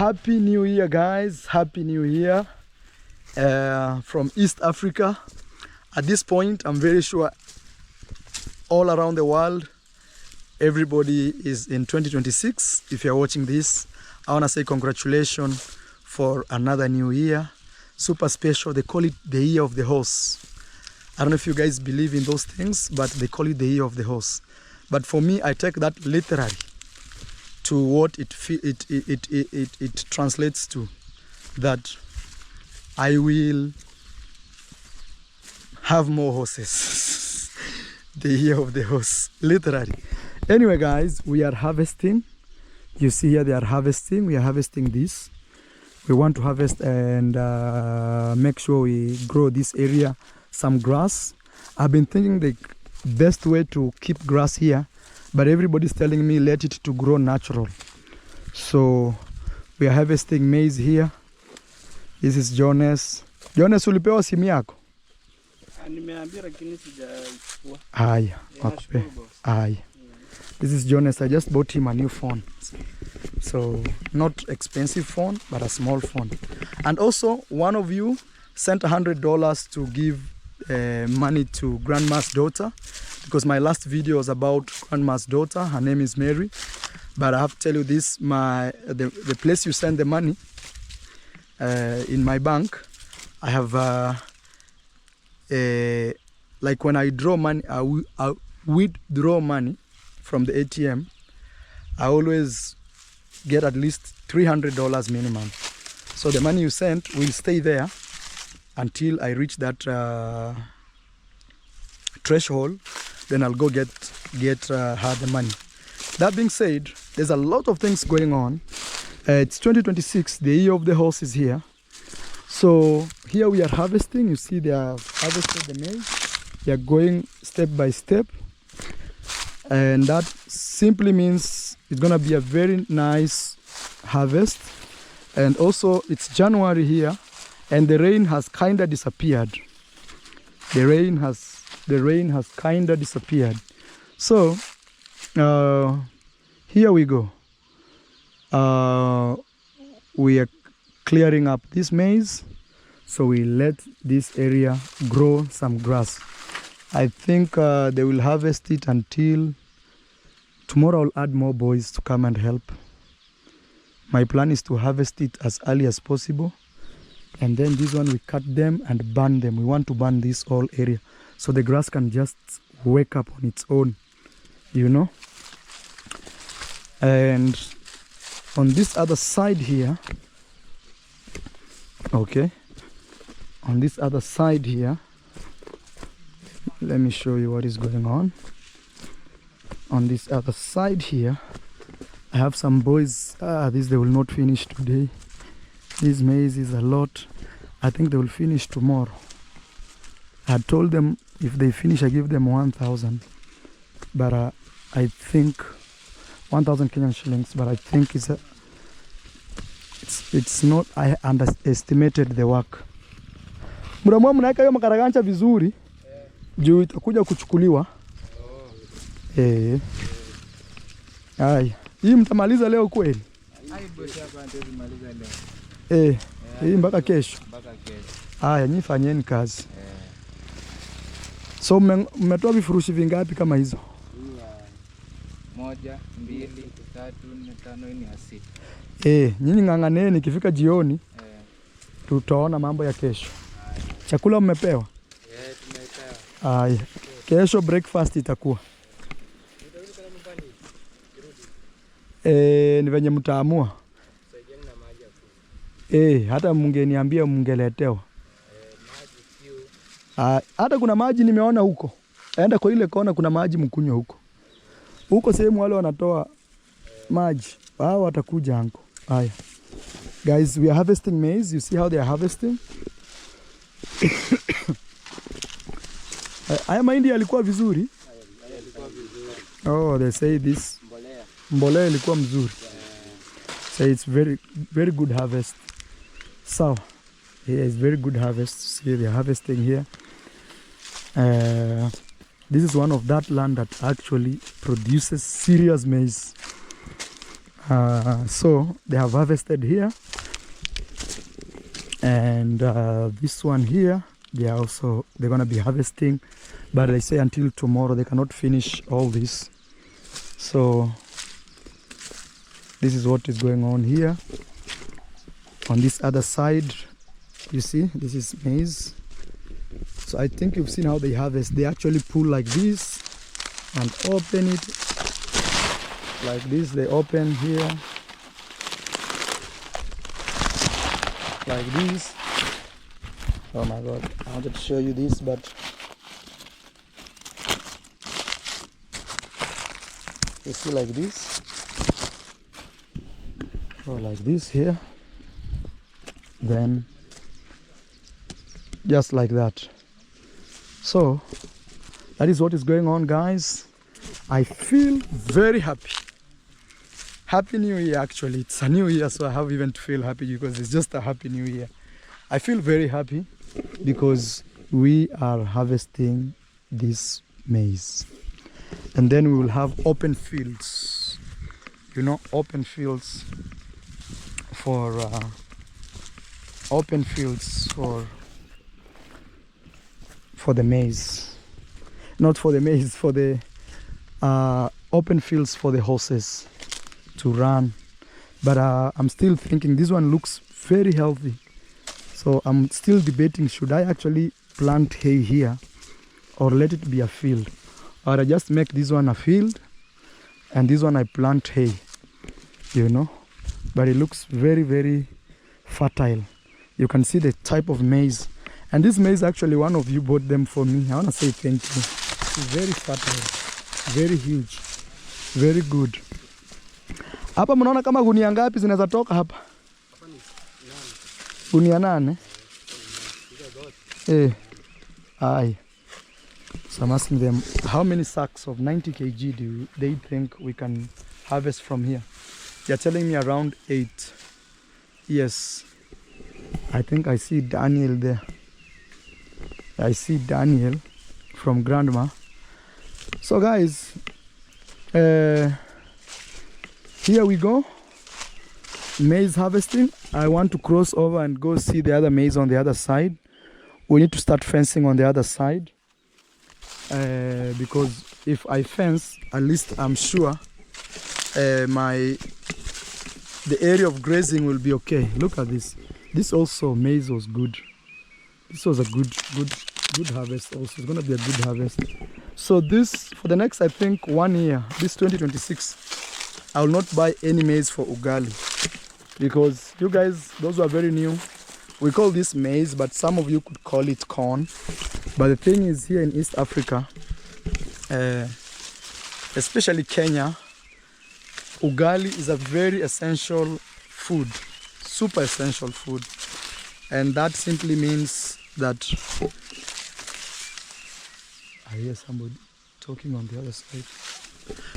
Happy New Year, guys. Happy New Year from East Africa. At this point, I'm very sure all around the world, everybody is in 2026. If you're watching this, I want to say congratulations for another new year. Super special. They call it the year of the horse. I don't know if you guys believe in those things, but they call it the year of the horse. But for me, I take that literally to what it translates to, that I will have more horses. The year of the horse, literally. Anyway, guys, we are harvesting. You see here they are harvesting. We are harvesting this. We want to harvest and make sure we grow this area some grass. I've been thinking the best way to keep grass here, but everybody's telling me let it to grow natural. So we are harvesting maize here. This is Jonas. Jonas, ulipewa simu yako? Nimeambia lakini sijachukua. Haya, wakupe. Haya. This is Jonas. I just bought him a new phone. So not expensive phone, but a small phone. And also one of you sent $100 to give money to grandma's daughter, because my last video was about grandma's daughter. Her name is Mary. But I have to tell you this, the place you send the money, in my bank, I have like when I draw money, I withdraw money from the ATM, I always get at least $300 minimum. So the money you sent will stay there until I reach that threshold. Then I'll go get her the money. That being said, there's a lot of things going on. It's 2026, the year of the horse is here. So here we are harvesting. You see they have harvested the maize. They are going step by step. And that simply means it's gonna be a very nice harvest. And also it's January here, and the rain has kinda disappeared. The rain has kinda disappeared. So here we go. We are clearing up this maize, so we let this area grow some grass. I think they will harvest it until tomorrow. I'll add more boys to come and help. My plan is to harvest it as early as possible, and then this one we cut them and burn them. We want to burn this whole area so the grass can just wake up on its own, you know. And on this other side here, okay, on this other side here, let me show you what is going on. On this other side here, I have some boys. This they will not finish today. This maize is a lot. I think they will finish tomorrow. I told them if they finish, I give them 1,000. But I think 1,000 Kenyan shillings. But I think it's not. I underestimated the work. Mramwa mnaweka hiyo makaraganja vizuri. Juu itakuja kuchukuliwa. Haya. Hii mtamaliza leo kweli? Hii mpaka kesho. Haya, nyinyi fanyeni kazi. So mmetoa vifurushi vingapi kama hizo? 1, 2, 3, 4, 5, 6. Nyinyi ng'ang'aneni, ikifika jioni tutaona mambo ya kesho. Chakula mmepewa? Tumepewa. Haya. Kesho breakfast itakuwa. Ni venye mtaamua. Hata mngeniambia mngeletewa. Hata kuna maji nimeona huko. Enda kwa ile kona kuna maji mkunywa huko. Huko sehemu wale wanatoa maji. Hao watakuja hanko. Haya. Guys, we are harvesting maize. You see how they are harvesting? Haya mahindi yalikuwa vizuri. Oh, they say this. Mbolea ilikuwa mzuri. So it's very good harvest. So here is very good harvest. See, they are harvesting here. This is one of that land that actually produces serious maize. So they have harvested here, and this one here they're gonna be harvesting, but they say until tomorrow they cannot finish all this. So this is what is going on here. On this other side, you see, this is maize. So I think you've seen how they harvest. They actually pull like this and open it like this. They open here like this. Oh my god, I wanted to show you this, but you see like this, or like this here, then just like that. So that is what is going on, guys. I feel very happy. Happy New Year. Actually, it's a new year, so I have even to feel happy because it's just a happy new year. I feel very happy because we are harvesting this maize, and then we will have open fields, you know, open fields for the maize, not for the maize, for the open fields for the horses to run. But I'm still thinking this one looks very healthy, so I'm still debating, should I actually plant hay here or let it be a field, or I just make this one a field and this one I plant hay, you know. But it looks very, very fertile. You can see the type of maize, and this maize, actually one of you bought them for me. I want to say thank you. It's very fertile, very huge, very good. Hapa mnaona kama gunia ngapi zinaweza toka hapa? Gunia 8. Aye. So I'm asking them, how many sacks of 90 kg do they think we can harvest from here? They're telling me around 8. Yes. I think I see Daniel there. I see Daniel from Grandma. So guys, here we go. Maize harvesting. I want to cross over and go see the other maize on the other side. We need to start fencing on the other side, because if I fence, at least I'm sure the area of grazing will be okay. Look at this. This also maize was good. This was a good harvest also. It's gonna be a good harvest. So this, for the next, I think 1 year, this 2026, I will not buy any maize for ugali, because you guys, those who are very new, we call this maize, but some of you could call it corn. But the thing is, here in East Africa, especially Kenya, ugali is a very essential food, super essential food. And that simply means that, I hear somebody talking on the other side.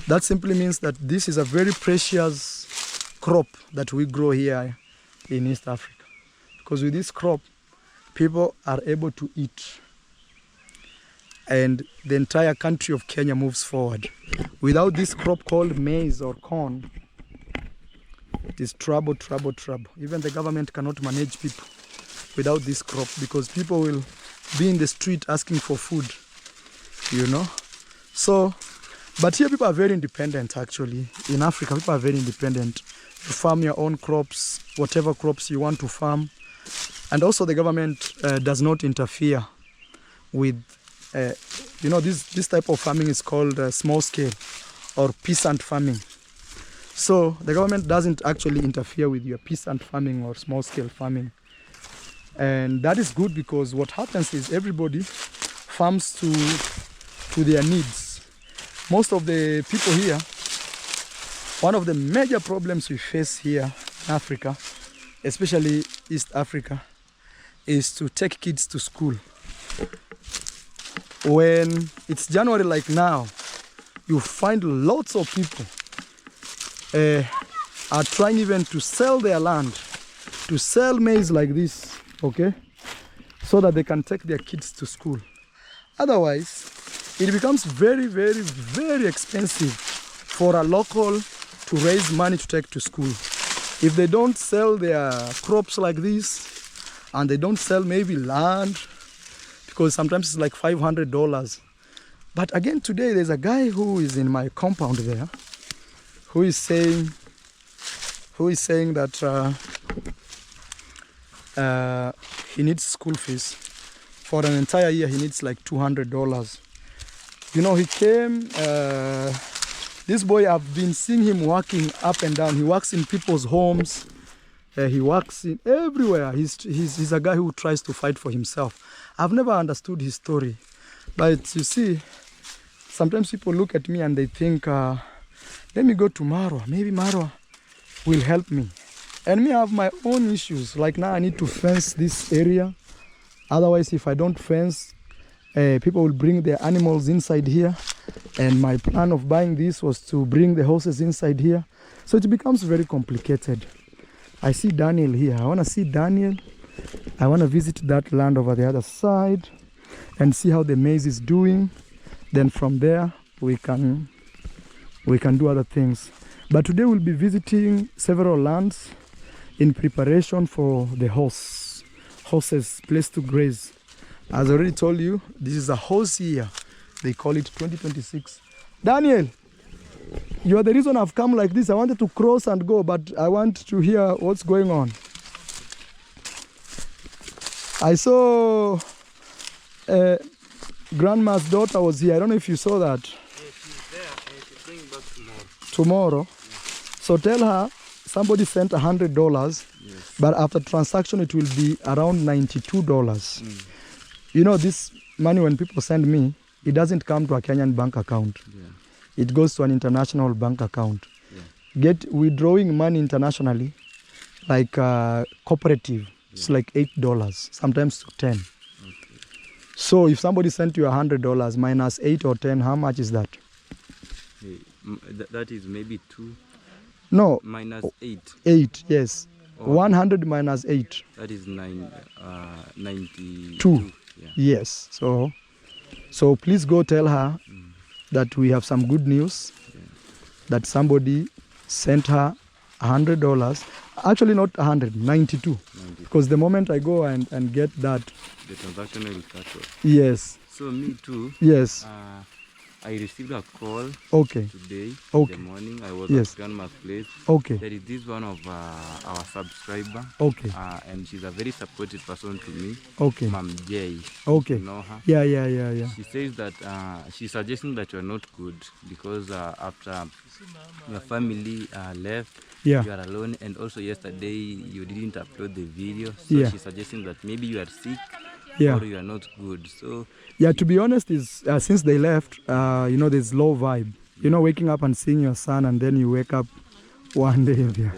That simply means that this is a very precious crop that we grow here in East Africa. Because with this crop, people are able to eat, and the entire country of Kenya moves forward. Without this crop called maize or corn, it is trouble, trouble, trouble. Even the government cannot manage people without this crop, because people will be in the street asking for food, you know. So, but here people are very independent actually. In Africa, people are very independent. You farm your own crops, whatever crops you want to farm. And also the government does not interfere with, you know, this type of farming is called small scale or peasant farming. So the government doesn't actually interfere with your peasant farming or small scale farming. And that is good, because what happens is everybody farms to their needs. Most of the people here, one of the major problems we face here in Africa, especially East Africa, is to take kids to school. When it's January like now, you find lots of people are trying even to sell their land, to sell maize like this, okay, so that they can take their kids to school. Otherwise, it becomes very, very, very expensive for a local to raise money to take to school. If they don't sell their crops like this, and they don't sell maybe land, because sometimes it's like $500. But again, today there's a guy who is in my compound there, who is saying that he needs school fees for an entire year. He needs like $200. You know, he came. This boy, I've been seeing him working up and down. He works in people's homes. He works in everywhere. He's a guy who tries to fight for himself. I've never understood his story. But you see, sometimes people look at me and they think, let me go to Marwa. Maybe Marwa will help me. And me, I have my own issues. Like now I need to fence this area. Otherwise, if I don't fence, people will bring their animals inside here. And my plan of buying this was to bring the horses inside here. So it becomes very complicated. I see Daniel here. I want to see Daniel. I want to visit that land over the other side and see how the maize is doing. Then from there, we can do other things. But today we'll be visiting several lands in preparation for the horses' place to graze. As I already told you, this is a horse year. They call it 2026. Daniel, you are the reason I've come like this. I wanted to cross and go, but I want to hear what's going on. I saw grandma's daughter was here. I don't know if you saw that. Yeah, she's there and she's going back tomorrow. Tomorrow? Yes. So tell her somebody sent $100, yes, but after transaction it will be around $92. You know, this money when people send me, it doesn't come to a Kenyan bank account. Yeah. It goes to an international bank account. Yeah. Withdrawing money internationally, like cooperative, yeah, it's like $8, sometimes to 10. Okay. So if somebody sent you $100 minus 8 or 10, how much is that? Hey, that is maybe 2. No. Minus 8. 8, yes. Oh. 100 minus 8. That is 92. 2. Yeah. Yes. So please go tell her that we have some good news, yeah, that somebody sent her $100. Actually not 100, 92. Because the moment I go and get that, the transaction will cut off. Yes. So me too. Yes. I received a call, okay, today, okay, in the morning. I was, yes, at grandma's place. Okay. There is this one of our subscriber. Okay. And she's a very supportive person to me. Okay. Ma'am J. Okay. You know her? Yeah. She says that she's suggesting that you are not good because after your family left, yeah, you are alone, and also yesterday you didn't upload the video. So yeah, she's suggesting that maybe you are sick, yeah, or you are not good. So yeah, to be honest, is since they left, you know, there's low vibe. You know, waking up and seeing your son, and then you wake up one day. Yeah,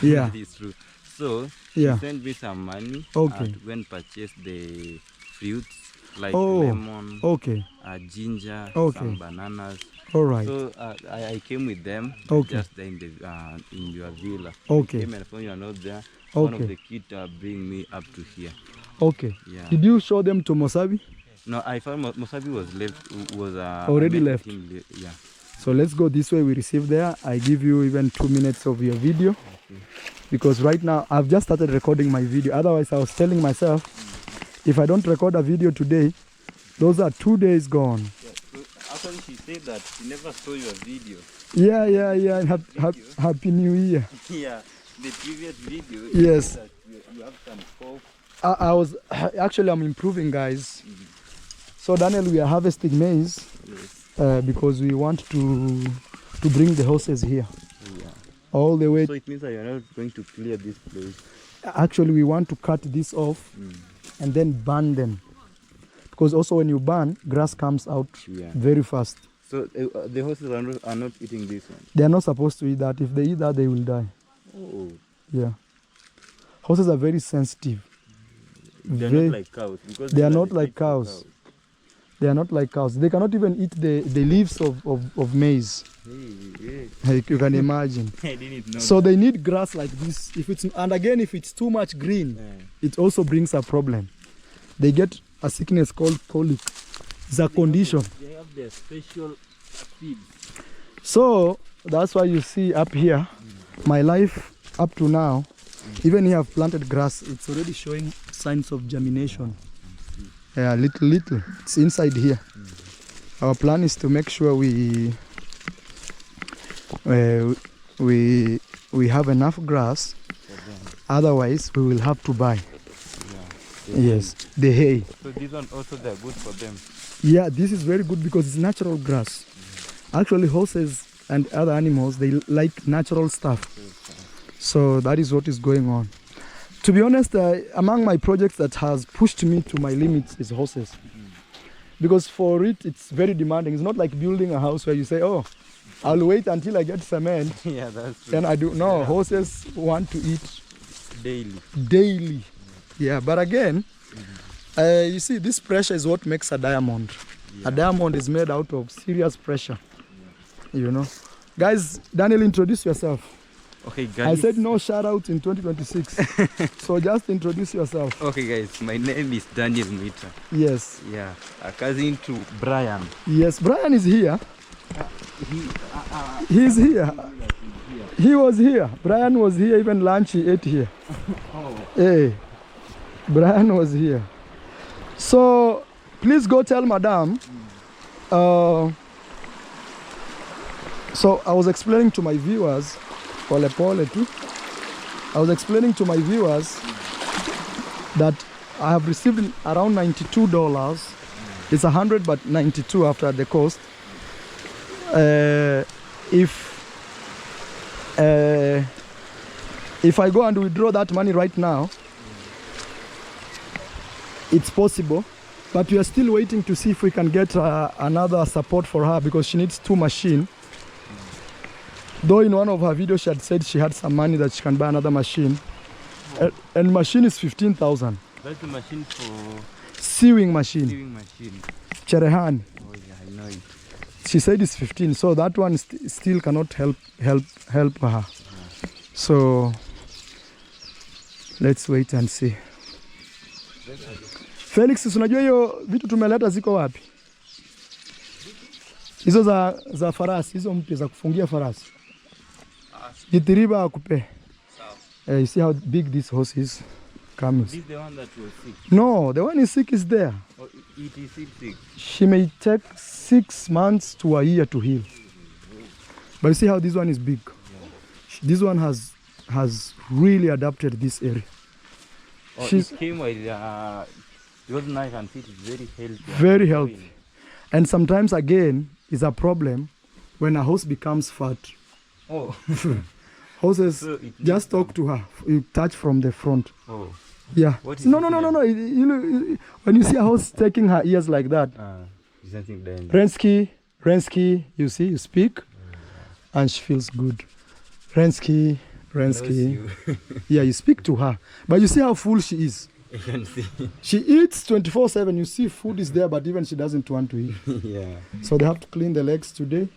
yeah. That is true. So yeah, she sent me some money, okay, to go and purchase the fruits like oh, lemon, okay, ginger, okay, some bananas. All right. So I came with them, okay, just there in your villa. Okay. I came and found you are not there. Okay. One of the kids bring me up to here. Okay. Yeah. Did you show them to Mosabi? No, I found Mosabi was left. Already left. Yeah. So let's go this way. We receive there. I give you even 2 minutes of your video. Okay. Because right now I've just started recording my video. Otherwise I was telling myself, if I don't record a video today, those are 2 days gone. Yeah, so actually she said that she never saw your video. Yeah. Happy New Year. Yeah, the previous video. Yes. That you have some cough. I was actually, I'm improving, guys. So Daniel, we are harvesting maize. Yes. Because we want to bring the horses here. Yeah. All the way. So it means that you're not going to clear this place. Actually, we want to cut this off and then burn them. Because also when you burn, grass comes out very fast. So the horses are not eating this one? They are not supposed to eat that. If they eat that, they will die. Oh. Yeah. Horses are very sensitive. They are not like cows. Because they are not like cows. They are not like cows. They cannot even eat the leaves of maize. Hey, you can imagine. I didn't know so they need grass like this. And again, if it's too much green, it also brings a problem. They get a sickness called colic. It's a condition. They have their special feed. So that's why you see up here, my life up to now, even here I've planted grass, it's already showing signs of germination. Yeah, little. It's inside here. Our plan is to make sure we have enough grass. Otherwise, we will have to buy. Yes, the hay. So these ones also they're good for them. Yeah, this is very good because it's natural grass. Actually, horses and other animals, they like natural stuff. So that is what is going on. To be honest, among my projects that has pushed me to my limits is horses. Because for it, it's very demanding. It's not like building a house where you say, oh, I'll wait until I get cement. Yeah, that's true. Then I do. No, horses want to eat daily. Yeah, but again, you see, this pressure is what makes a diamond. Yeah. A diamond is made out of serious pressure. You know. Guys, Daniel, introduce yourself. Okay, guys. I said no shout out in 2026. So just introduce yourself. Okay, guys. My name is Daniel Mita. Yes. Yeah. A cousin to Brian. Yes, Brian is here. He's here. He was here. Brian was here. Even lunch he ate here. Hey, Brian was here. So please go tell Madam. So I was explaining to my viewers. I was explaining to my viewers that I have received around $92. It's 100, but 92 after the cost. If I go and withdraw that money right now, it's possible, but we are still waiting to see if we can get another support for her because she needs 2 machines. Though in one of her videos she had said she had some money that she can buy another machine. And machine is 15,000. That's the machine for sewing machine. Cherehani. Oh yeah, I know it. She said it's 15, so that one still cannot help her. So let's wait and see. Felix, unajua hiyo vitu tumeleta ziko wapi? Hizo za farasi, hizo mpya za kufungia farasi. Gitiriba akupe. You see how big this horse is coming. This is the one that was sick? No, the one is sick is there. Oh, it is sick. She may take 6 months to a year to heal. But you see how this one is big. This one has really adapted this area. Oh, it came with because now I can see it's very healthy. Very healthy. And sometimes again is a problem when a horse becomes fat. Oh. Horses, So just talk to her. You touch from the front. Oh. Yeah. No. When you see a horse taking her ears like that, it's nothing dangerous. Rensky, you see, you speak, and she feels good. Rensky. Yeah, you speak to her. But you see how full she is. You can see. She eats 24/7. You see food is there, but even she doesn't want to eat. Yeah. So they have to clean the legs today.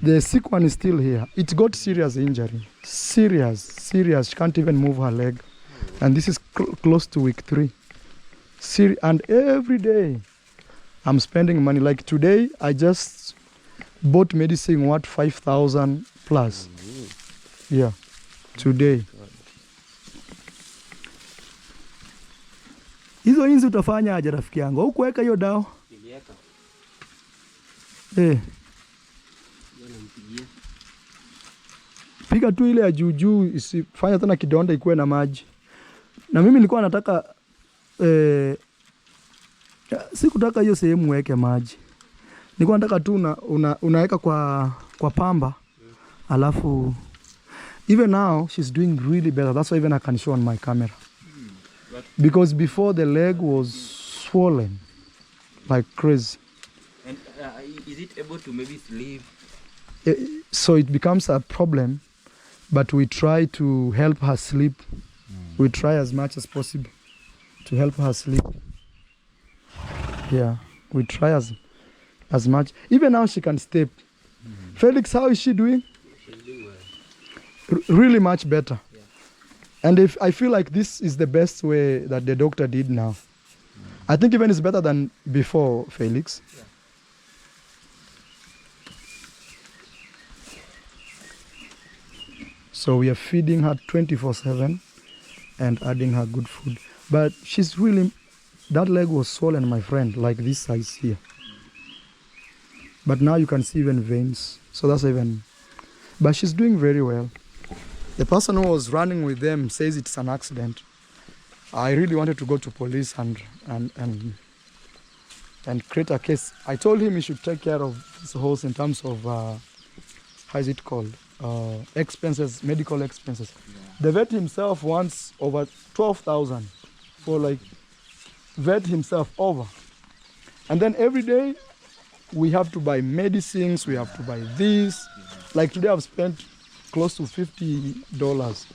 The sick one is still here. It got serious injury. Serious. She can't even move her leg. And this is close to week 3. And every day I'm spending money. Like today, I just bought medicine, 5,000 plus. Yeah, today. Hizo inzi utafanya aje rafiki yangu? Hukuweka hiyo dawa? Niliweka. Piga tu ile ya juu isifanya tena kidonda ikuwe na maji. Na mimi nilikuwa nataka sikutaka hiyo sehemu weke maji. Nilikuwa nataka tu unaweka kwa pamba. Alafu even now she's doing really better. That's why even I can show on my camera. Because before the leg was swollen like crazy. And is it able to maybe sleep? So it becomes a problem, but we try to help her sleep. We try as much as possible to help her sleep. Yeah, we try as much. Even now she can step. Felix, how is she doing? She's doing well. Really much better. Yeah. And if I feel like this is the best way that the doctor did now. I think even it's better than before, Felix. So we are feeding her 24/7 and adding her good food. But she's really, that leg was swollen, my friend, like this size here. But now you can see even veins. So that's even, but she's doing very well. The person who was running with them says it's an accident. I really wanted to go to police and create a case. I told him he should take care of this horse in terms of, how is it called? Expenses, medical expenses. Yeah. The vet himself wants over 12,000 for like vet himself over. And then every day we have to buy medicines, we have to buy this. Like today I've spent close to $50.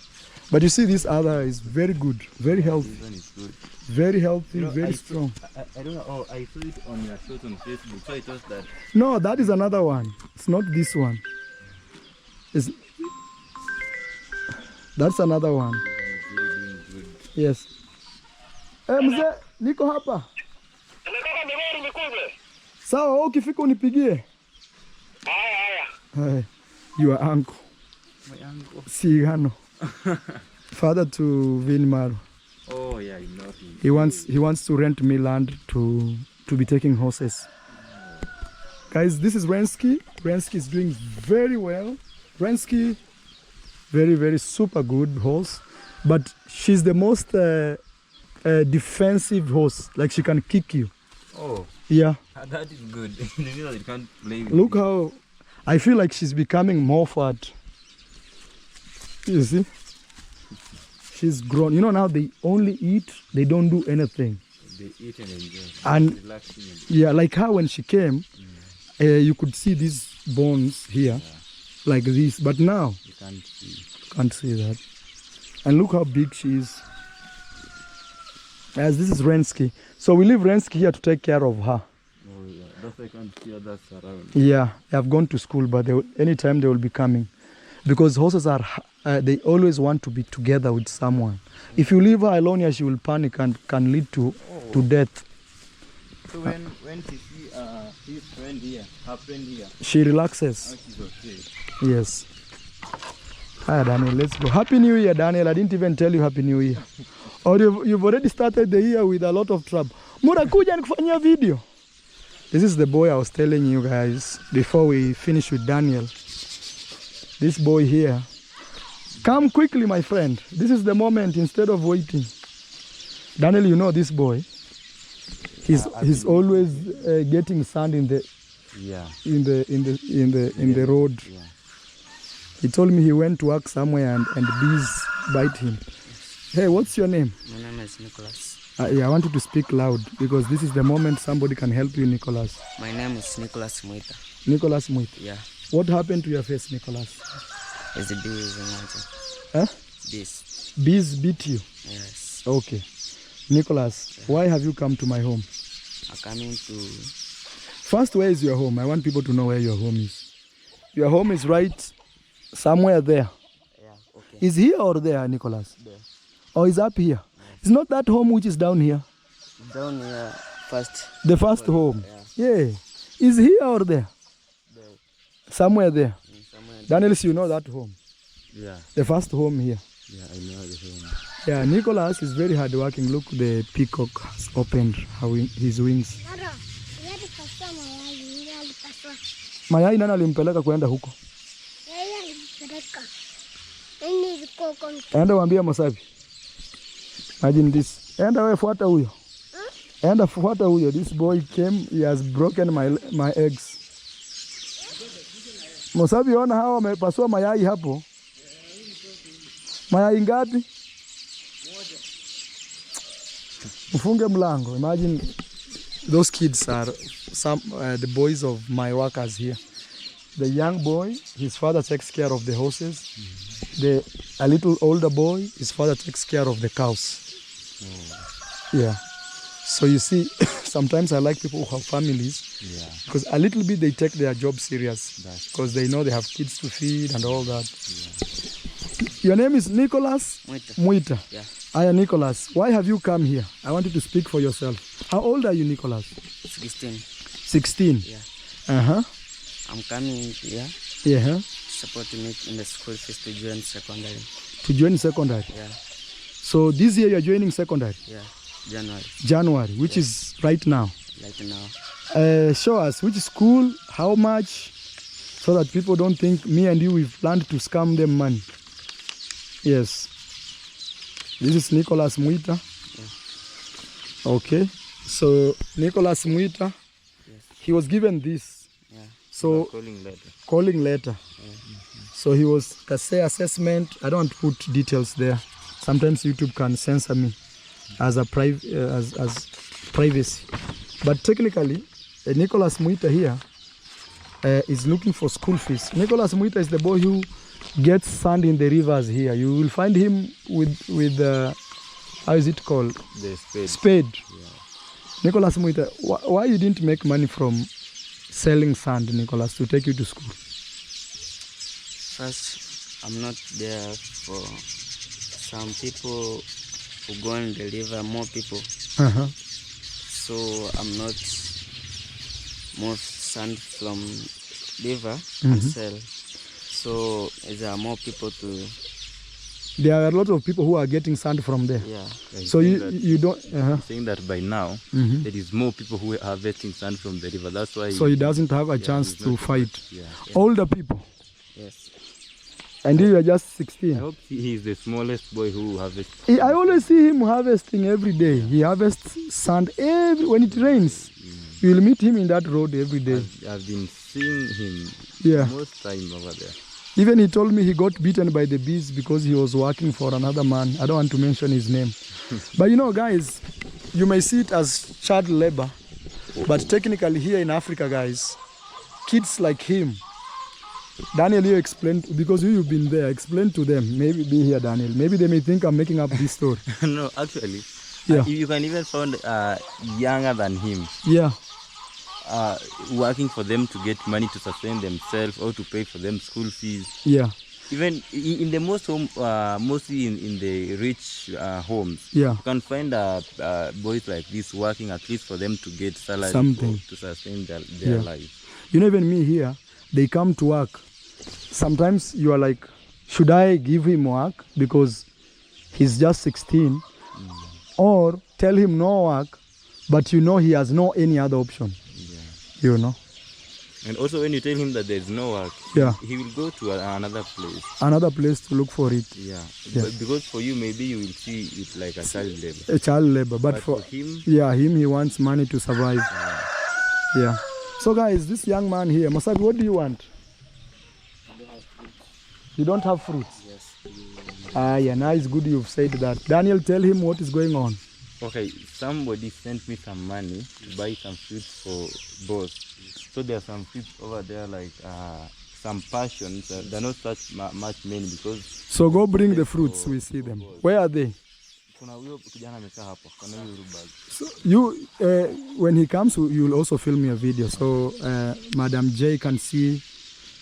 But you see this other is very good, very healthy. This one is good. Very healthy, You know, very strong. I don't know, oh, I saw it on your shot on Facebook, so I thought that... No, that is another one. It's not this one. That's another one. Yes. Mzee, niko hapa. Sawa, ukifika unipigie. Haya. Your uncle. My uncle. Sigano. Father to Vinmar. Oh yeah, I know him. He wants to rent me land to be taking horses. Guys, this is Rensky. Rensky is doing very well. Rensky, very, very super good horse. But she's the most defensive horse. Like she can kick you. Oh. Yeah. That is good. You can't play with Look how I feel like she's becoming more fat. You see? She's grown. You know now they only eat, they don't do anything. They eat and enjoy. And relaxing. Yeah, like her when she came, you could see these bones here, like this. But now you can't see. Can't see that. And look how big she is. As this is Rensky. So we leave Rensky here to take care of her. Oh yeah, that's why I can't see others around. Yeah, they have gone to school, but anytime they will be coming. Because horses are, they always want to be together with someone. If you leave her alone here, she will panic and can lead to death. So when she see his friend here, her friend here, she relaxes. Oh, she's okay. Yes. Hi Daniel, let's go. Happy New Year, Daniel. I didn't even tell you Happy New Year. Or you've already started the year with a lot of trouble. Murakuja nikufanyia video. This is the boy I was telling you guys before we finish with Daniel. This boy here. Come quickly, my friend. This is the moment instead of waiting. Daniel, you know this boy. He's always getting sand in the road. Yeah. He told me he went to work somewhere and bees bite him. Hey, what's your name? My name is Nicholas. Yeah, I want you to speak loud because this is the moment somebody can help you, Nicholas. My name is Nicholas Muita. Nicholas Muita? Yeah. What happened to your face, Nicholas? It's the bees in mountain. Huh? Bees. Bees beat you? Yes. Okay. Nicholas, why have you come to my home? I'm coming to... First, where is your home? I want people to know where your home is. Your home is right somewhere there. Yeah, okay. Is here or there, Nicholas? There. Or is up here? Yes. It's not that home which is down here? Down here first. The first home? Yeah. Yeah. Is here or there? There. Somewhere there? Somewhere there. Daniels, you know that home? Yeah. The first home here? Yeah, I know the home. Yeah, Nicholas is very hardworking. Look, the peacock has opened his wings. Mayai nani alimpeleka kwenda huko? Enda waambia Mosabi. Imagine this. Enda wewe fuata huyo. Enda fuata huyo. This boy came, he has broken my eggs. Mosabi, ona hawa wamepasua mayai hapo. Mayai ngapi? Mfunge mlango. Imagine those kids are the boys of my workers here. The young boy, his father takes care of the horses. A little older boy, his father takes care of the cows. Yeah. So you see, sometimes I like people who have families. Yeah. Because a little bit they take their job serious. Because they know they have kids to feed and all that. Yeah. Your name is Nicholas Muita. Yeah. Aya, Nicholas, why have you come here? I want you to speak for yourself. How old are you, Nicholas? 16. 16? Yeah. Uh-huh. I'm coming here. Yeah. support me in the school fees to join secondary. To join secondary. Yeah, So this year you are joining secondary. yeah, January, January, which is right now. like now. Show us which school, how much, so that people don't think me and you we've planned to scam them money. Yes. This is Nicholas Muita. Okay. So Nicholas Muita, Yes. he was given this. Yeah, So calling letter. So he was say assessment. I don't want to put details there. Sometimes YouTube can censor me as a as privacy. But technically, Nicholas Muita here is looking for school fees. Nicholas Muita is the boy who gets sand in the rivers here. You will find him with how is it called? The spade. Spade. Yeah. Nicholas Muita, why you didn't make money from selling sand, Nicholas, to take you to school? first, I'm not there for some people who go and deliver more people. Uh-huh. So I'm not move sand from river and sell. So there are more people to. There are a lot of people who are getting sand from there. Yeah. So you don't. Saying that by now there is more people who are harvesting sand from the river. That's why. So he doesn't have a chance he's to not- fight. Yeah. Older people, Yes. and you are just I 16. hope he is the smallest boy who harvests. I always see him harvesting every day. He harvests sand when it rains. You will meet him in that road every day. I've been seeing him Yeah. most time over there. Even he told me he got beaten by the bees because he was working for another man. I don't want to mention his name. But you know, guys, you may see it as child labor, but technically here in Africa, guys, kids like him, Daniel, you explained, because you've been there, explain to them. Maybe be here, Daniel. Maybe they may think I'm making up this story. No, actually, Yeah. you can even find younger than him. Yeah. Working for them to get money to sustain themselves or to pay for them school fees. Yeah. Even in the mostly in the rich homes, Yeah. you can find boys like this working at least for them to get salary Something. to sustain their Yeah. life. You know, even me here, they come to work. Sometimes you are like, should I give him work because he's just 16? Or tell him no work, but you know he has no any other option. You know? And also when you tell him that there's no work, Yeah. he will go to another place. Another place to look for it. Yeah. Yeah. But because for you, maybe you will see it like a child labor. A child labor. But for him, him, he wants money to survive. Yeah. So guys, this young man here, Masabi, what do you want? You don't have fruits? Yes. Yeah, now it's good you've said that. Daniel, tell him what is going on. okay, somebody sent me some money to buy some fruits for both. So there are some fruits over there like some passions. They're not such much many because So go bring the fruits, we see them. Where are they? kuna huyo kijana amekaa hapo, kuna hiyo rubag. So you, when he comes, you will also film your video. So Madam J can see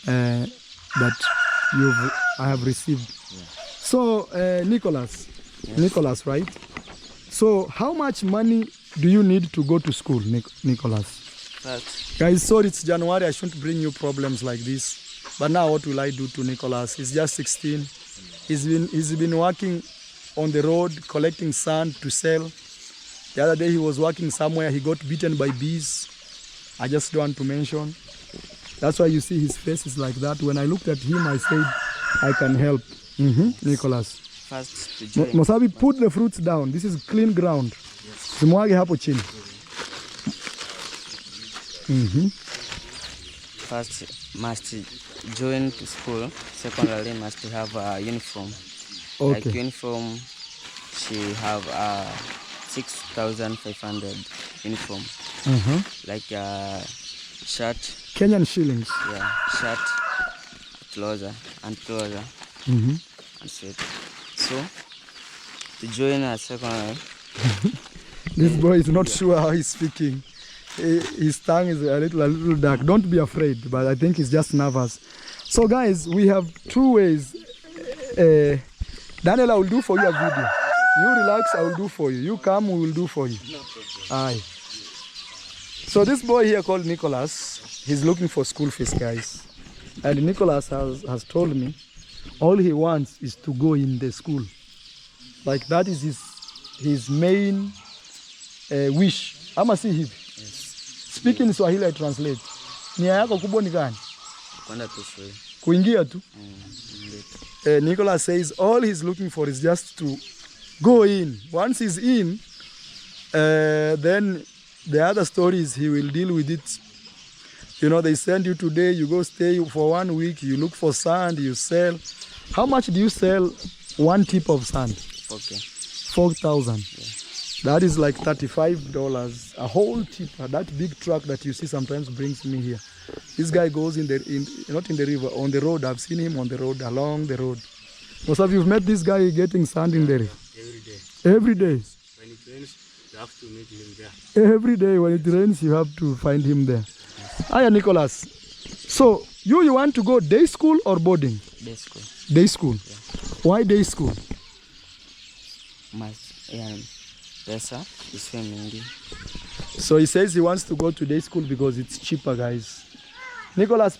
that I have received. Yeah. So Nicholas, Nicholas, right? So how much money do you need to go to school, Nicholas? First, Guys, sorry, it's January. I shouldn't bring you problems like this. But now what will I do to Nicholas? He's just 16. He's been working on the road, collecting sand to sell. The other day he was working somewhere. He got bitten by bees. I just don't want to mention. That's why you see his face is like that. When I looked at him, I said, I can help. Nicholas. first to join. Mosabi, put the fruits down. This is clean ground. Simwage hapo chini. First must join to school. Secondly, must have a uniform. Like Okay. uniform, she have 6,500 uniform. Like a shirt, Kenyan shillings. yeah, shirt, trouser, and trouser, and sweat. So to join a secondary, This boy is not sure how he's speaking. His tongue is a little dark. Don't be afraid, but I think he's just nervous. So guys, we have two ways. Daniel, I will do for you a video. You relax, I will do for you. You come, we will do for you. Aye. So this boy here called Nicholas, he's looking for school fees, guys. And Nicholas has told me all he wants is to go in the school. Like that is his main wish. Ama si hivi? Yes. Speaking in Swahili, I translate. Nia yako kubwa ni gani? Kwenda tu shule. Kuingia tu. Nicholas says all he's looking for is just to go in. Once he's in, then the other stories he will deal with it. You know, they send you today, you go stay for 1 week, you look for sand, you sell. How much do you sell one tip of sand? Okay. 4,000. Yeah. That is like $35. A whole tipper, that big truck that you see sometimes brings me here. This guy goes not in the river, on the road. I've seen him on the road, along the road. Most of you've met this guy getting sand in the river. Every day. Every day. When it rains, you have to meet him there. Every day when it rains, you have to find him there. Hiya, Nicholas. So, you want to go day school or boarding? Day school. Day school. Yeah. Why day school? Pesa is mingi. So he says he wants to go to day school because it's cheaper, guys. Nicholas,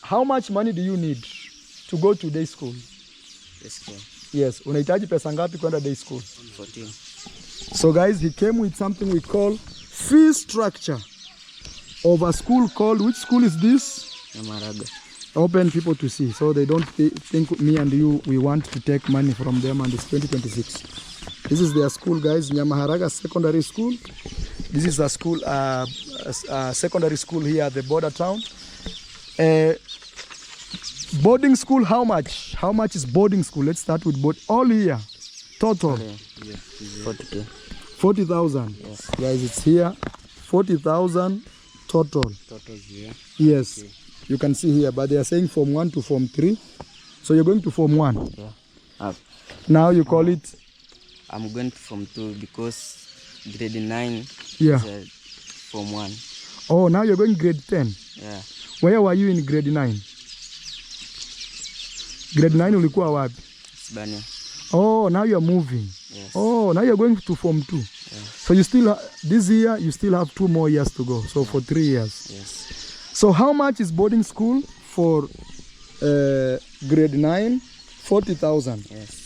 how much money do you need to go to day school? Day school. Yes, unahitaji pesa ngapi kwenda day school? 14. So guys, he came with something we call fee structure of a school called, which school is this? Nyamaraga. Open people to see, so they don't think me and you, we want to take money from them, and it's 2026. This is their school, guys, Nyamaharaga Secondary School. This is a school, secondary school here at the border town. Boarding school, how much? How much is boarding school? Let's start with board. All year, total. Yeah. 40K. 40,000. Yes. Guys, it's here. 40,000 total. Total here. Yes. Okay. You can see here, but they are saying Form 1 to Form 3. So you're going to Form 1. Yeah. Now you call it? I'm going to Form 2 because grade 9 Yeah. is Form 1. Oh, now you're going grade 10. Yeah. Where were you in grade 9? Grade 9 ulikuwa wapi? Hispania. Oh, now you're moving. Yes. Oh, now you're going to Form 2. Yeah. So you still, this year, you still have 2 more years to go. So for 3 years. Yes. So how much is boarding school for grade 9? 40,000. Yes.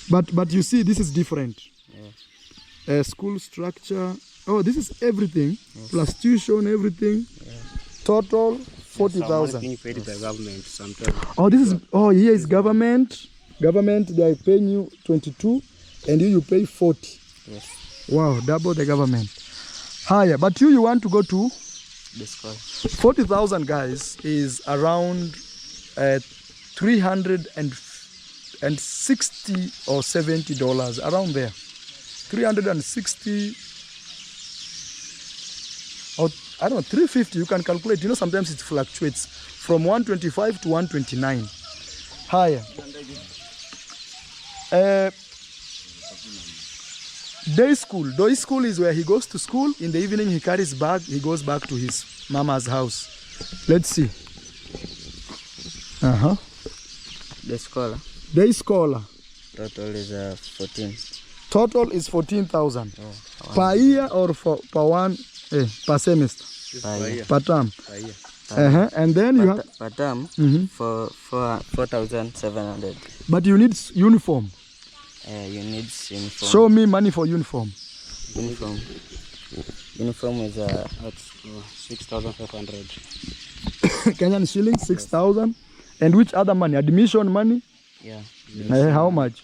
But you see, this is different. Yeah. School structure. Oh, this is everything. Yes. Plus tuition, everything. Yeah. Total Some 40,000. being paid by government sometimes. Oh, this is, oh, here is government. Government, they are paying you 22 and you pay 40. Yes. Wow, double the government. Higher. But you want to go to? The school. 40,000, guys, is around 360 or $70, around there. 360 or I don't know, 350. You can calculate. You know, sometimes it fluctuates from 125 to 129. Higher. Day school. Day school is where he goes to school. In the evening, he carries bag. He goes back to his mama's house. Let's see. The scholar. Day scholar. Total is 14. Total is 14,000 Oh, per year or per one, per semester, per term. And then you have. Per term for 4,700. But you need uniform. You need uniform. Show me money for uniform. Uniform. Uniform is 6,500. Kenyan shillings, 6,000. And which other money? Admission money? yeah. How much?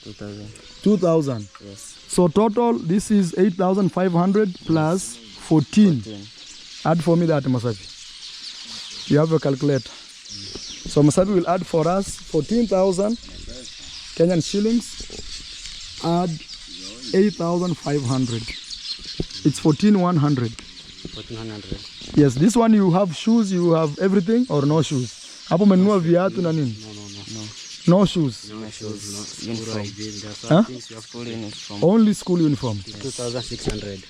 2,000. 2,000. Yes. So total, this is 8,500 plus 14. Add for me that, Masafi. You have a calculator. So Masafi will add for us 14,000 Kenyan shillings. Add 8,500. It's 14,100. 1,400. Yes, this one you have shoes, you have everything, or no shoes? Hapo umenunua viatu na nini? No shoes. No shoes, no Uniform. hygiene. There are Huh? some things you have to Full uniform. Only school uniform. 2,600.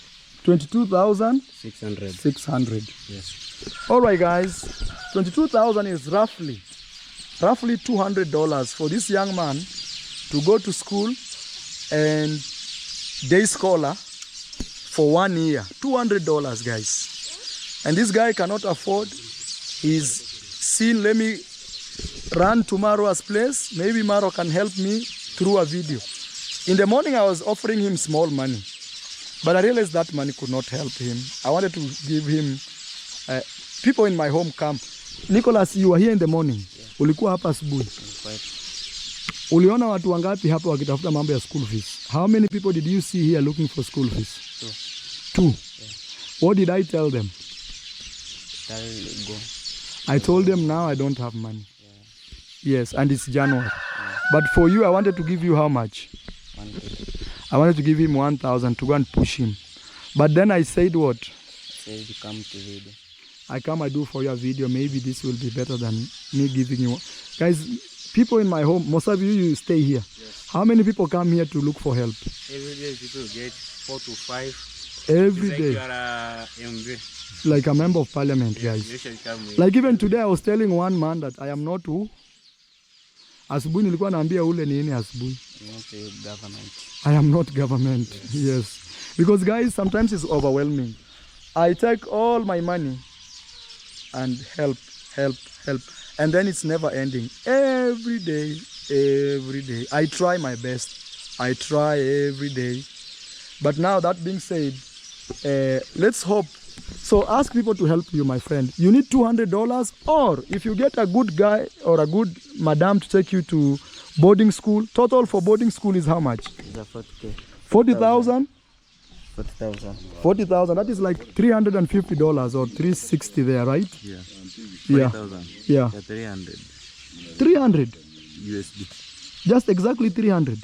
22,600. 600. Yes. All right, guys. 22,000 is roughly $200 for this young man to go to school and day scholar for 1 year. $200, guys. And this guy cannot afford. He's seen, let me run to Maro's place. Maybe Maro can help me through a video. In the morning, I was offering him small money, but I realized that money could not help him. I wanted to give him, people in my home come. Nicholas, you were here in the morning. Ulikuwa hapa asubuhi. Uliona watu wangapi hapa wakitafuta mambo ya school fees? How many people did you see here looking for school fees? Two. Yeah. What did I tell them? Go. I told them now I don't have money. Yeah. Yes, and it's January. Yeah. But for you, I wanted to give you how much? 1,000. I wanted to give him 1,000 to go and push him. But then I said what? Say you come to video. I come, I do for you a video. Maybe this will be better than me giving you. Guys, people in my home, most of you stay here. Yes. How many people come here to look for help? Every day people get 4 to 5. Every it's day. Like you are a MB. Like a member of parliament, Yeah, guys. Like even today I was telling one man that I am not who? Asubuhi nilikuwa naambia ule nini asubuhi? Government. I am not government. Yes. Because guys, sometimes it's overwhelming. I take all my money and help. And then it's never ending. Every day. I try my best. I try every day. But now that being said, let's hope. So ask people to help you, my friend. You need $200, or if you get a good guy or a good madam to take you to boarding school, total for boarding school is how much? It's a 40K. 40,000? 40,000. 40,000. That is like $350 or $360 there, right? Yeah. Yeah. 40,000. Yeah. 300 300. USD. Just exactly 300.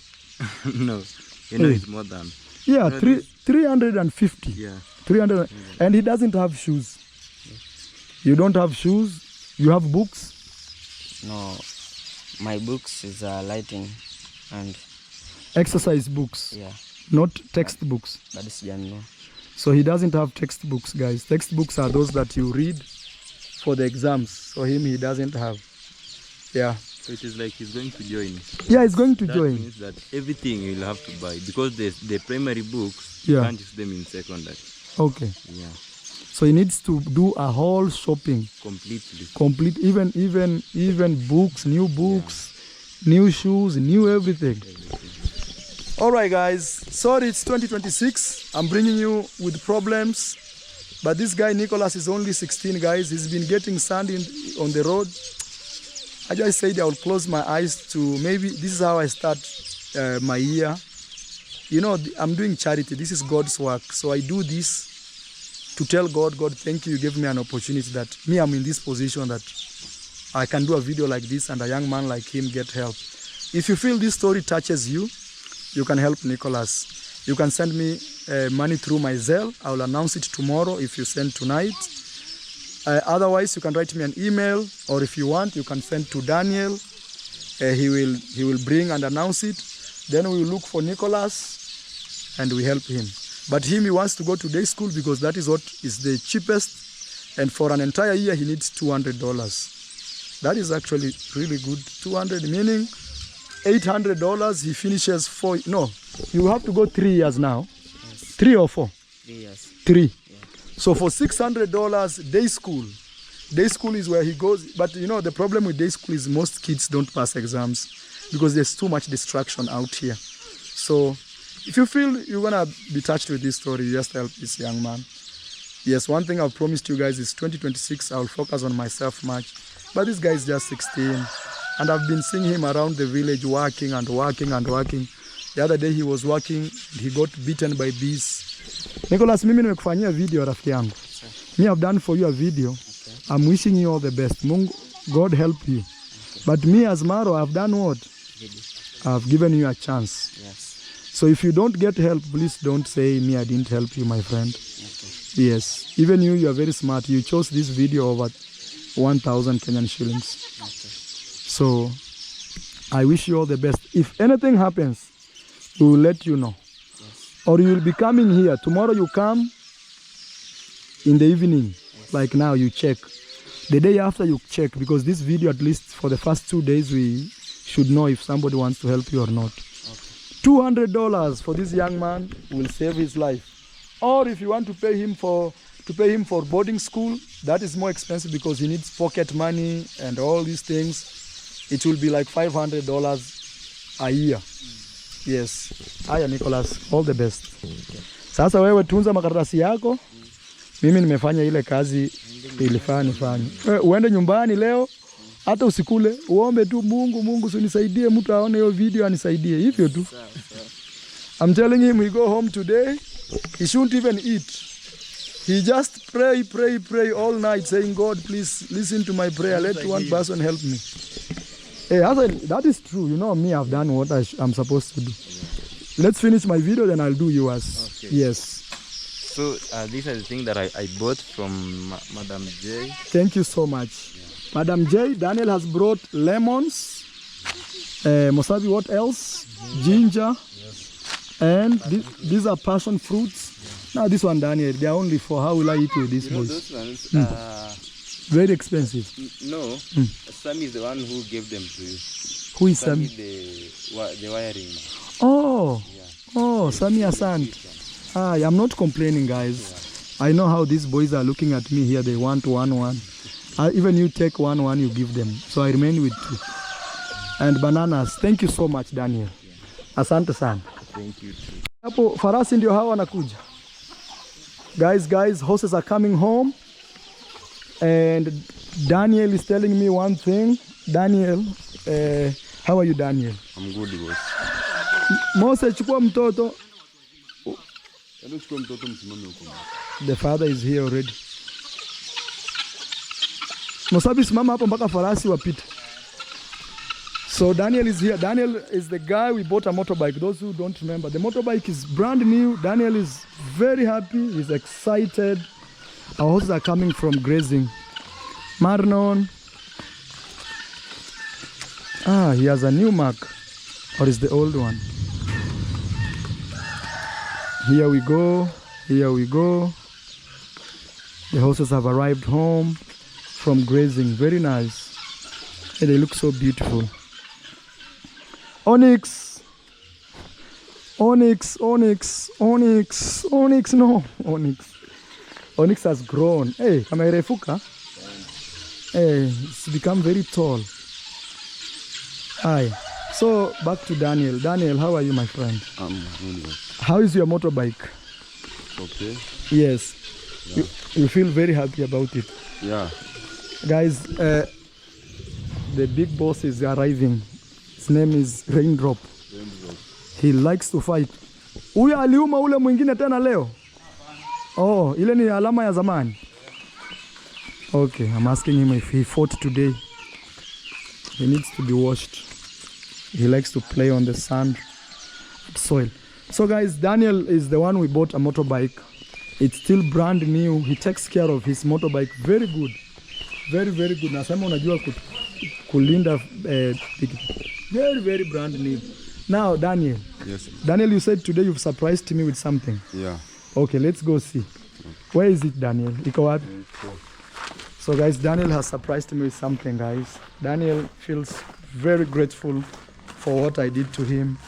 No, you know it's more than. Yeah, You know 350. Yeah. 300. And he doesn't have shoes. You don't have shoes. You have books. No, my books is lighting and Exercise books. yeah, Not textbooks. but it's general. So he doesn't have textbooks, guys. Textbooks are those that you read for the exams. So him, he doesn't have. Yeah. So it is like he's going to join. Yeah, he's going to That join. means that everything you'll have to buy, because the primary books, Yeah. you can't use them in secondary. Okay. Yeah. So he needs to do a whole shopping. Completely. Complete, even books, new books, new shoes, new everything. All right, guys. Sorry, it's 2026. I'm bringing you with problems. But this guy, Nicholas, is only 16, guys. He's been getting sand on the road. I just said I will close my eyes to maybe this is how I start my year. You know, I'm doing charity. This is God's work. So I do this to tell God, God, thank you. You gave me an opportunity that me, I'm in this position that I can do a video like this and a young man like him get help. If you feel this story touches you, you can help Nicholas. You can send me money through my Zelle. I will announce it tomorrow if you send tonight. Otherwise, you can write me an email, or if you want, you can send to Daniel. He will bring and announce it. Then we will look for Nicholas and we help him. But him, he wants to go to day school because that is what is the cheapest. And for an entire year, he needs $200. That is actually really good. 200 meaning $800. He finishes 4. No, you have to go 3 years now. Yes. 3 or 4? 3 years. 3. Yeah. So for $600, day school. Day school is where he goes. But you know, the problem with day school is most kids don't pass exams because there's too much distraction out here. So if you feel you're going to be touched with this story, just help this young man. Yes, one thing I've promised you guys is 2026, I'll focus on myself much. But this guy is just 16. And I've been seeing him around the village working and working and working. The other day he was working, he got bitten by bees. Nicholas, mimi nimekufanyia video rafiki yangu. Me, I've done for you a video. Okay. I'm wishing you all the best. God help you. Okay. But me as Maro, I've done what? I've given you a chance. Yes. So if you don't get help, please don't say me, I didn't help you, my friend. Okay. Yes. Even you are very smart. You chose this video over 1,000 Kenyan shillings. Okay. So I wish you all the best. If anything happens, we will let you know. Yes. Or you will be coming here. Tomorrow you come in the evening. Yes. Like now you check. The day after you check, because this video, at least for the first 2 days, we should know if somebody wants to help you or not. Okay. $200 for this young man will save his life. Or if you want to pay him for boarding school, that is more expensive because he needs pocket money and all these things. it will be like $500 a year. Yes. Haya Nicholas, all the best. Sasa wewe tunza makaratasi yako. Mimi nimefanya ile kazi ilifaa nifanye. Uende nyumbani leo, hata usikule, uombe tu Mungu usinisaidie, mtu aone hiyo video anisaidie. Hivyo tu. I'm telling him we go home today, he shouldn't even eat. He just pray all night saying, God, please listen to my prayer. Let one person help me. Hey, Hassan, that is true. You know me, I've done what I'm supposed to do. Let's finish my video, then I'll do yours. Okay. Yes. So these are the things that I bought from Madam J. Thank you so much. Yeah. Madam J, Daniel has brought lemons. Mosabi, what else? Ginger. Yes. And these are passion fruits. Yes. Now this one, Daniel, they are only for how will I eat with these boys? Those ones, very expensive. No, Sammy is the one who gave them to you. Who is Sammy? The wiring. Oh, yeah. Oh, Sammy Asante. Hi, I'm not complaining, guys. Yeah. I know how these boys are looking at me here. They want one. Even you take one, you give them. So I remain with 2. And bananas. Thank you so much, Daniel. Yeah. Asante sana. Thank you too. Hapo farasi ndio hawa wanakuja. Guys, horses are coming home. And Daniel is telling me one thing. Daniel, how are you, Daniel? I'm good, boss. Mose, chukua mtoto. The father is here already. Mosabi, simama hapo mpaka farasi wapite. So Daniel is here. Daniel is the guy we bought a motorbike. Those who don't remember, the motorbike is brand new. Daniel is very happy. He's excited. Our horses are coming from grazing. Marnon. He has a new mark. Or is the old one? Here we go. The horses have arrived home from grazing. Very nice. Hey, they look so beautiful. Onyx. Onyx has grown. Hey, kama irefuka. Hey, it's become very tall. Hi. So back to Daniel. Daniel, how are you, my friend? I'm good. How is your motorbike? Okay. Yes. Yeah. You feel very happy about it. Yeah. Guys, the big boss is arriving. His name is Raindrop. He likes to fight. Huyu aliuma ule mwingine tena leo? Oh, ile ni alama ya zamani. Okay, I'm asking him if he fought today. He needs to be washed. He likes to play on the sand, soil. So guys, Daniel is the one we bought a motorbike. It's still brand new. He takes care of his motorbike very good. Very good. Nasema unajua kulinda very brand new. Now Daniel. Yes. Daniel, you said today you've surprised me with something. Yeah. Okay, let's go see. Where is it, Daniel? Iko wapi? So guys, Daniel has surprised me with something, guys. Daniel feels very grateful for what I did to him.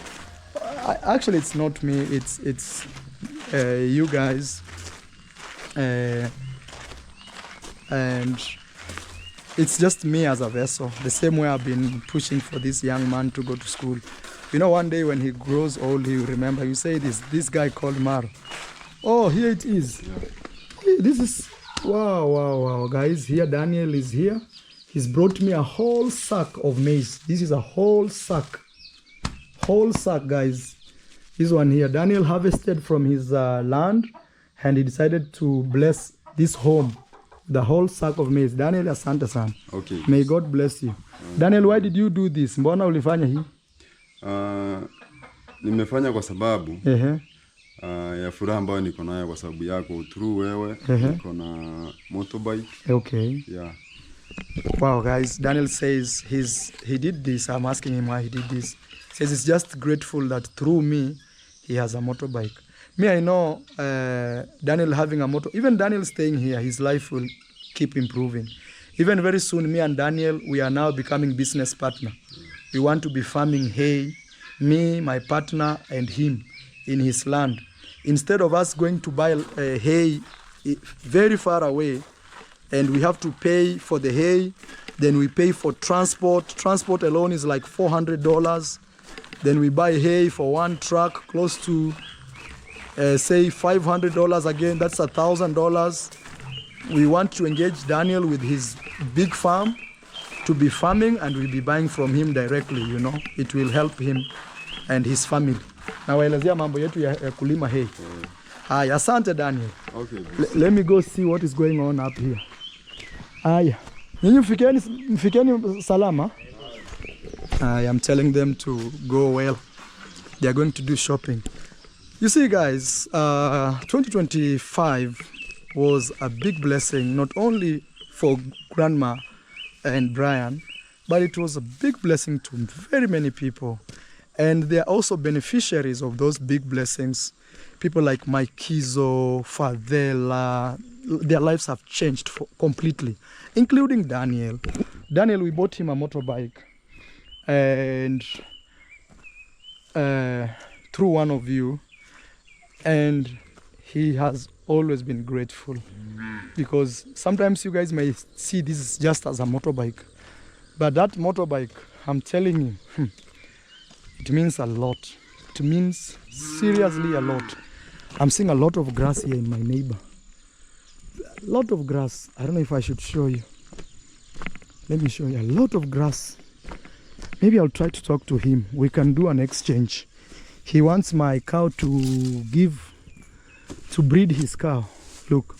Actually, it's not me. It's you guys. And it's just me as a vessel. The same way I've been pushing for this young man to go to school. You know, one day when he grows old, he will remember. You say this guy called Maro. Oh, here it is. Yeah. Hey, this is wow, guys. Here Daniel is here. He's brought me a whole sack of maize. This is a whole sack, guys. This one here, Daniel harvested from his land, and he decided to bless this home, the whole sack of maize. Daniel, asante sana. Okay. May God bless you. Daniel, why did you do this? Mbona ulifanya hii? Nimefanya kwa sababu ya furaha ambayo niko nayo kwa sababu yako, through wewe niko na motorbike. Okay. Yeah. Wow, guys, Daniel says he did this. I'm asking him why he did this. He says he's just grateful that through me he has a motorbike. Me, I know Daniel having a motor. Even Daniel staying here, his life will keep improving. Even very soon, me and Daniel, we are now becoming business partner. We want to be farming hay, me, my partner, and him in his land. Instead of us going to buy hay very far away, and we have to pay for the hay Then we pay for transport. Transport alone is like $400. Then we buy hay for one truck, close to say $500 again. That's $1,000. We want to engage Daniel with his big farm to be farming, and we'll be buying from him directly, you know. It will help him and his family. Na waelezea mambo yetu ya kulima hay. Haya, asante Daniel. Okay. Let me go see what is going on up here. Haya. Nyinyi mfikeni salama. I am telling them to go well. They are going to do shopping. You see guys, 2025 was a big blessing, not only for Grandma and Brian, but it was a big blessing to very many people. And they are also beneficiaries of those big blessings. People like Mike Kizo, Fadela, their lives have changed completely, including Daniel. Daniel, we bought him a motorbike, and through one of you, and he has always been grateful, because sometimes you guys may see this just as a motorbike, but that motorbike, I'm telling you, it means a lot. It means seriously a lot. I'm seeing a lot of grass here in my neighbor. A lot of grass. I don't know if I should show you. Let me show you. A lot of grass. Maybe I'll try to talk to him. We can do an exchange. He wants my cow to breed his cow. Look.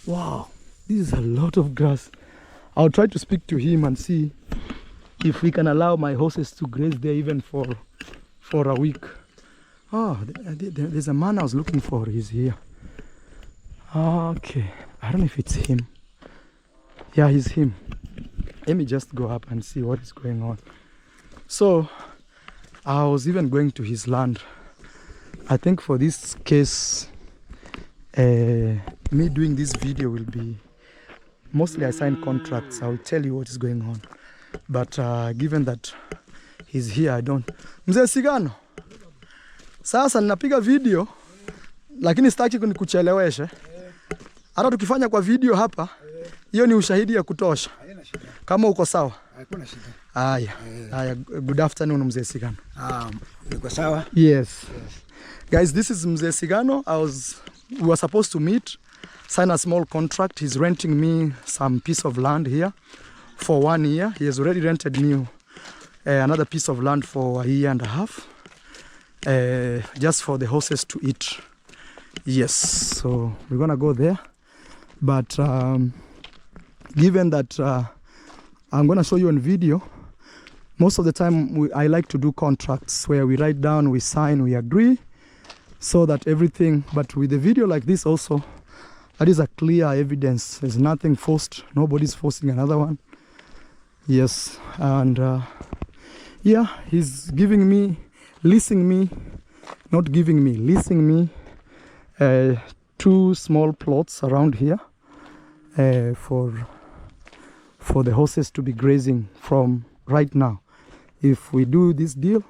Wow. This is a lot of grass. I'll try to speak to him and see if we can allow my horses to graze there even for a week. Oh, there's a man I was looking for. He's here. Okay. I don't know if it's him. Yeah, he's him. Let me just go up and see what is going on. So, I was even going to his land. I think for this case, me doing this video will be... Mostly I sign contracts. I'll tell you what is going on. But given that he's here, I don't... Mzee Sigano, sasa ninapiga video, lakini sitaki kunikucheleweshe. Hata tukifanya kwa video hapa, hiyo ni ushahidi ya kutosha. Kama uko sawa? Hakuna shida. Haya, good afternoon Mzee Sigano. Uko sawa? Yes. Guys, this is Mzee Sigano. We were supposed to meet, sign a small contract. He's renting me some piece of land here for 1 year. He has already rented me another piece of land for 1.5 years. Just for the horses to eat. Yes, so we're gonna go there. But given that I'm gonna show you on video, most of the time I like to do contracts where we write down, we sign, we agree, so that everything, but with a video like this also, that is a clear evidence. There's nothing forced, nobody's forcing another one. Yes, and yeah, he's giving me, leasing me 2 small plots around here for the horses to be grazing from right now. If we do this deal,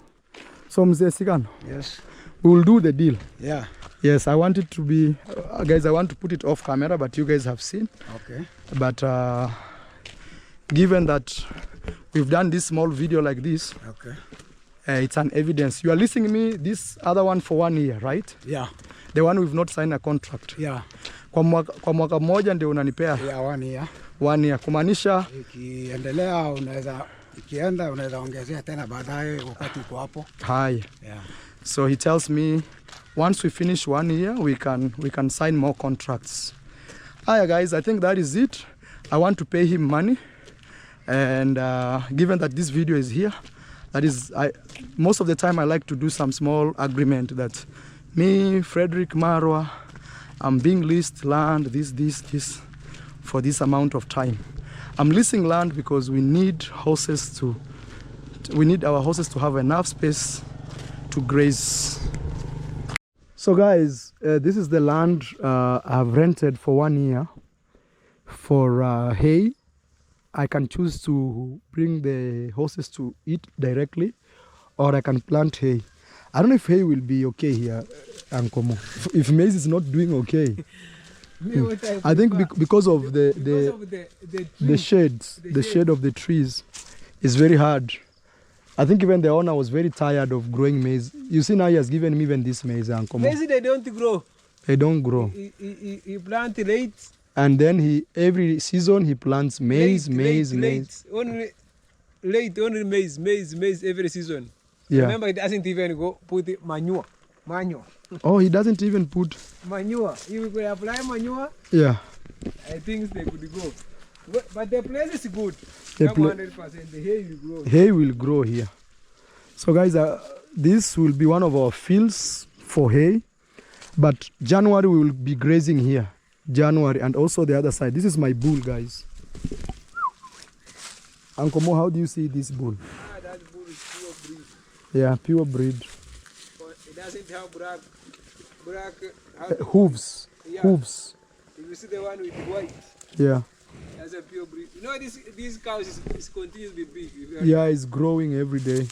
so Mzee Sigano, Yes. we will do the deal. Yeah. Yes, I want it to be, guys, I want to put it off camera, but you guys have seen. Okay. But given that we've done this small video like this, Okay. it's an evidence. You are leasing me this other one for 1 year, right? Yeah. The one we've not signed a contract. Yeah. Kwa mwaka mmoja ndio unanipea Yeah, 1 year. 1 year, kumaanisha Ikiendelea unaweza ongezea tena baadaye wakati uko hapo. haya. Yeah. So he tells me once we finish 1 year, we can sign more contracts. Hiya guys, I think that is it. I want to pay him money, and given that this video is here, that is, most of the time I like to do some small agreement that me, Frederick Marwa, I'm being leased land, this, for this amount of time. I'm leasing land because we need our horses to have enough space to graze. So guys, this is the land I've rented for 1 year for hay. I can choose to bring the horses to eat directly, or I can plant hay. I don't know if hay will be okay here, Ankomo. If maize is not doing okay, Me, what I think prefer. because of Because the of the the shades, the shade of the trees is very hard. I think even the owner was very tired of growing maize. You see now he has given me even this maize, Uncle Mo. Maize, they don't grow. They don't grow. He plant late. And then every season he plants maize, maize. Only maize every season. Yeah. Remember, it doesn't even go put manure. Oh, he doesn't even put. Manure. If we could apply manure, Yeah. I think they could go. But the place is good. The 100%. The hay will grow. Hay will grow here. So guys, this will be one of our fields for hay. But January we will be grazing here. January, and also the other side. This is my bull, guys. Uncle Mo, how do you see this bull? That bull is pure breed. Yeah, pure breed. But it doesn't have black Hooves. Yeah. Hooves. If you see the one with white, Yeah. that's a pure breed. You know, these cows is continuously big. Yeah, it's growing every day.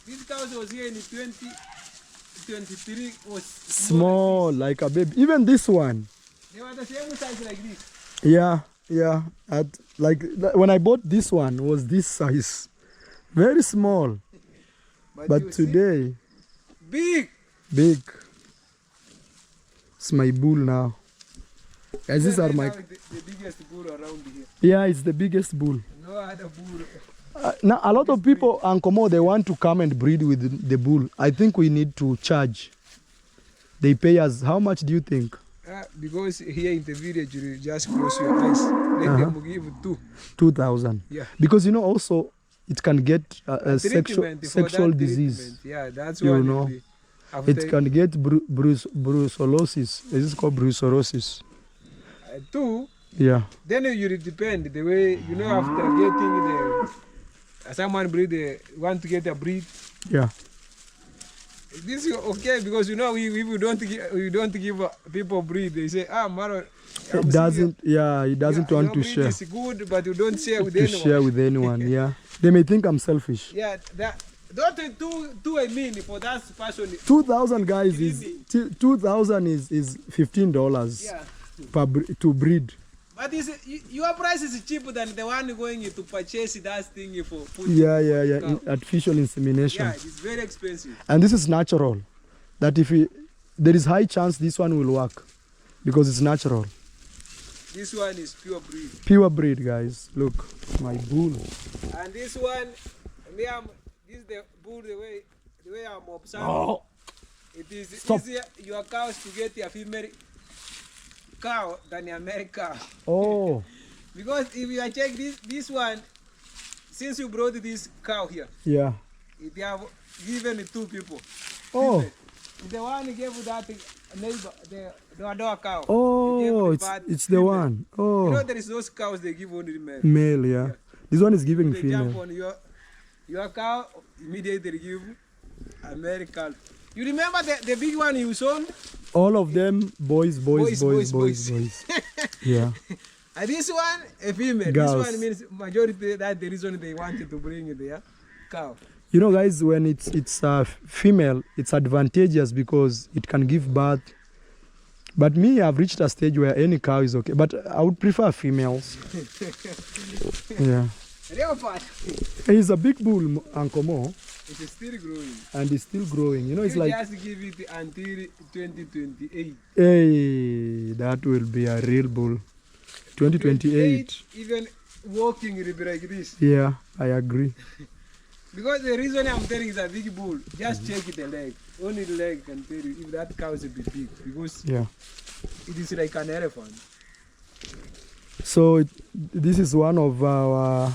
These cows was here in 2023 was Small, like a baby. Even this one. They were the same size like this. Yeah. When I bought this one, was this size. Very small. But you see, today, big. big. It's my bull now. Guys, these are my... The biggest bull around here. Yeah, it's the biggest bull. No other bull. Now, a lot of people, Uncle Mo, they want to come and breed with the bull. I think we need to charge. They pay us. How much do you think? Because here in the village, you just close your eyes. Let them give 2,000. Yeah. Because, you know, also, it can get a Treatment for sexual that disease. treatment. Yeah, that's You why know. It can get brucellosis. Is it called brucellosis? 2. Yeah. Then you depend the way, you know, after getting someone breed, want to get a breed. Yeah. This is okay because, you know, we don't give people breed. They say, Maro, It doesn't. Yeah, he doesn't want to share. It's good, but you don't share with To anyone. share with anyone. Yeah. They may think I'm selfish. Yeah, don't do I mean for that person. 2,000 guys is 2,000 is $15 Yeah. to breed. But your price is cheaper than the one going to purchase that thing for putting. Yeah. Artificial insemination. Yeah, it's very expensive. And this is natural. That there is high chance this one will work because it's natural. This one is pure breed. Pure breed, guys. Look, my bull. And this one, this is the bull the way I'm observing. Oh. It is Stop. easier your cows to get a female cow than America. Oh. Because if you check this one, since you brought this cow here, Yeah. it have given 2 people. Oh. The one he gave that neighbor, the other cow. Oh, He gave it's the female. one. You Oh. know there is those cows they give only male. Male, yeah. This one is giving They jump female. on your cow, immediately give American. You remember the big one you sold? All of them boys. Boys. Yeah. And this one, a female. Girls. This one means majority, that's the reason they wanted to bring their cow. You know, guys, when it's female, it's advantageous because it can give birth. But me, I've reached a stage where any cow is okay. But I would prefer females. Yeah. Leopard. He's a big bull, Uncle Mo, It is still growing. and he's still growing. You know, it's You like, just give it until 2028. hey, that will be a real bull. 2028. Even walking will be like this. Yeah, I agree. Because the reason I'm telling is a big bull, just check the leg. Only the leg can tell you if that cow is a bit big. Because Yeah. it is like an elephant. So this is one of our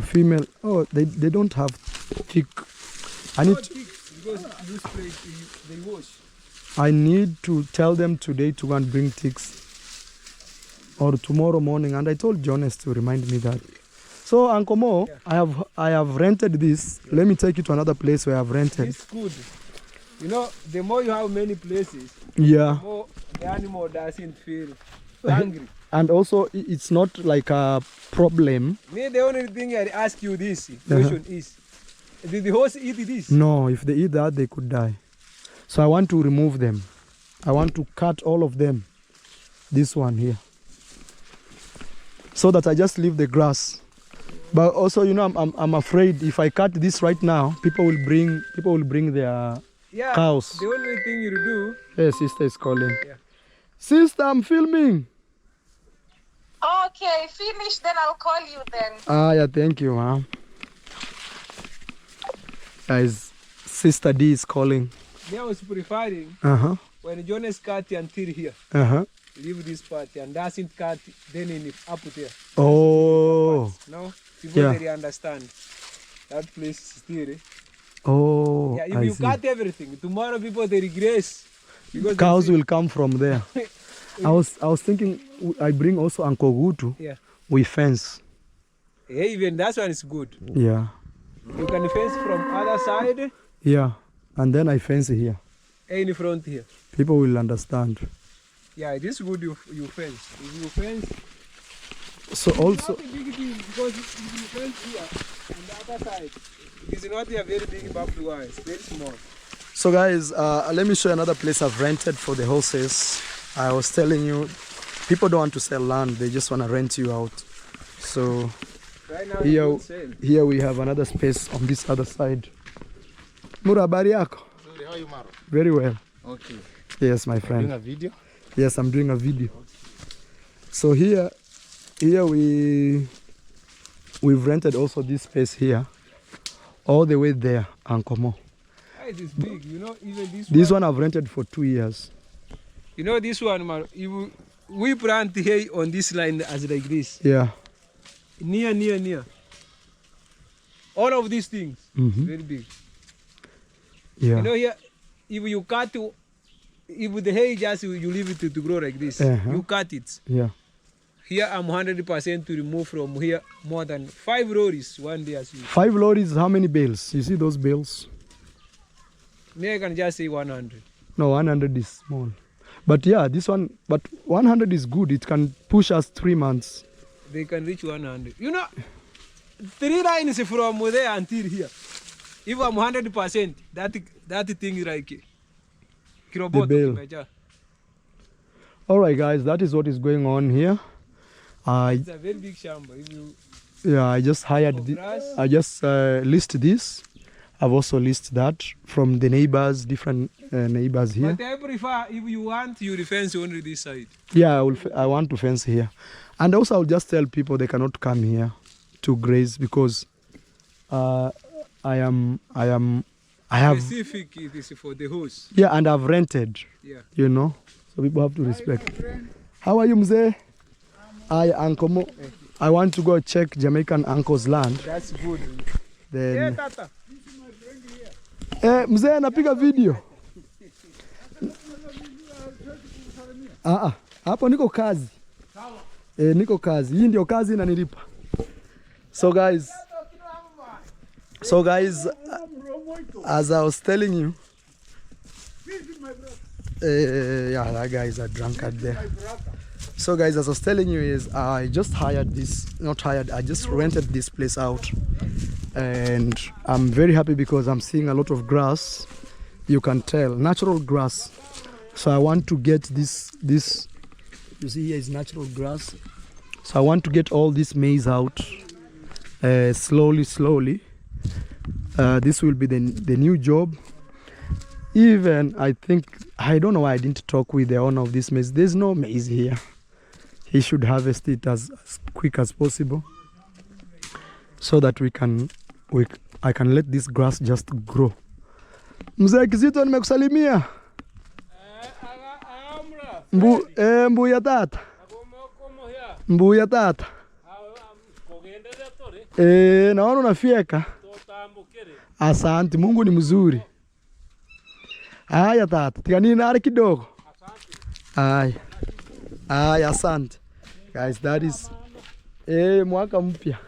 female. Oh, they don't have thick. I need Not thick, because this place they wash. I need to tell them today to go and bring ticks, or tomorrow morning. And I told Jonas to remind me that. So Uncle Mo, Yeah. I have rented this. Let me take you to another place where I've rented. It's good. You know, the more you have many places, Yeah. the more the animal doesn't feel hungry. And also, it's not like a problem. Me, the only thing I ask you this question is, did the horse eat this? No, if they eat that, they could die. So I want to remove them. I want to cut all of them. this one here, so that I just leave the grass. But also, you know, I'm afraid if I cut this right now, people will bring their cows. The only thing you do. Hey, sister is calling. Yeah. Sister, I'm filming. Okay, finish, then I'll call you then. Ah, yeah, thank you, ma'am. Guys, Sister D is calling. I was preferring when Jonas cut until here. Leave this part and doesn't cut then in up there. Oh. No, people really understand. That place is still. Oh. Yeah, if you cut everything, tomorrow people they regress. Because cows will come from there. I was thinking I bring also Uncle Gutu. Yeah. We fence. Yeah, even that one is good. Yeah. You can fence from other side. Yeah. And then I fence here. In front here. People will understand. Yeah, it is good you fence. If you fence. So also. It's not a big deal because if you fence here on the other side, it is not a very big barbed wire. It's very small. So guys, let me show you another place I've rented for the horses. I was telling you, people don't want to sell land; they just want to rent you out. So right now here we have another space on this other side. Mura, habari yako? How are you, Maro? Very well. Okay. Yes, my friend. Doing a video? Yes, I'm doing a video. So here we've rented also this space here, all the way there, Ankomo. It is big, you know. Even this one I've rented for 2 years. You know this one, Maro. We plant hay on this line as like this. Yeah. Near. All of these things, very big. Yeah. You know here, if you cut, if the hay just you leave it to grow like this, you cut it. Yeah. Here I'm 100% to remove from here more than 5 lorries one day. 5 lorries, how many bales? You see those bales? Me I can just say 100. No, 100 is small. But yeah, this one, but 100 is good. It can push us 3 months. They can reach 100. You know, 3 lines from there until here. If I'm 100%, that thing is like the bale. Alright guys, that is what is going on here. It's a very big chamber. I just hired I just listed this. I've also listed that from the neighbors, different neighbors here. But I prefer, if you want, you fence only this side. Yeah, I want to fence here. And also I'll just tell people they cannot come here to graze because I have specific it is for the horse. Yeah, and I've rented. Yeah. You know, so people have to respect. How are you, Mzee? Uncle. I want to go check Jamaican uncle's land. That's good. Then. Yeah, Tata. Mzee napiga video. Hapo niko kazi. Niko kazi. Hii ndio kazi inanilipa. So guys, as I was telling you, yeah, that guy is a drunkard there. So guys, as I was telling you is I just hired this, not hired, I just rented this place out. And I'm very happy because I'm seeing a lot of grass. You can tell, natural grass. So I want to get this, you see here is natural grass. So I want to get all this maize out slowly. This will be the new job. Even I think, I don't know why I didn't talk with the owner of this maize. There's no maize here. He should harvest it as quick as possible so that I can let this grass just grow. Mzee Kizito, nimekusalimia. Mbuya tata. Mbuya tata. Naona unafyeka. Asante, Mungu ni mzuri. Haya tata, tikanini nari kidogo. Haya, asante. Guys, that is mwaka mpya.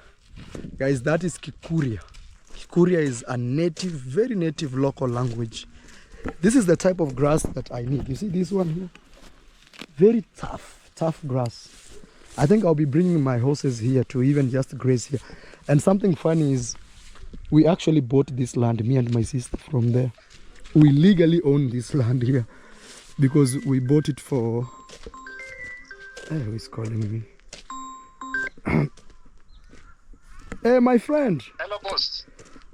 Guys, that is Kikuria. Kikuria is a native, very native local language. This is the type of grass that I need. You see this one here? Very tough grass. I think I'll be bringing my horses here to even just graze here. And something funny is we actually bought this land, me and my sister, from there. We legally own this land here because we bought it for Who is calling me? Hey, my friend. Hello, boss.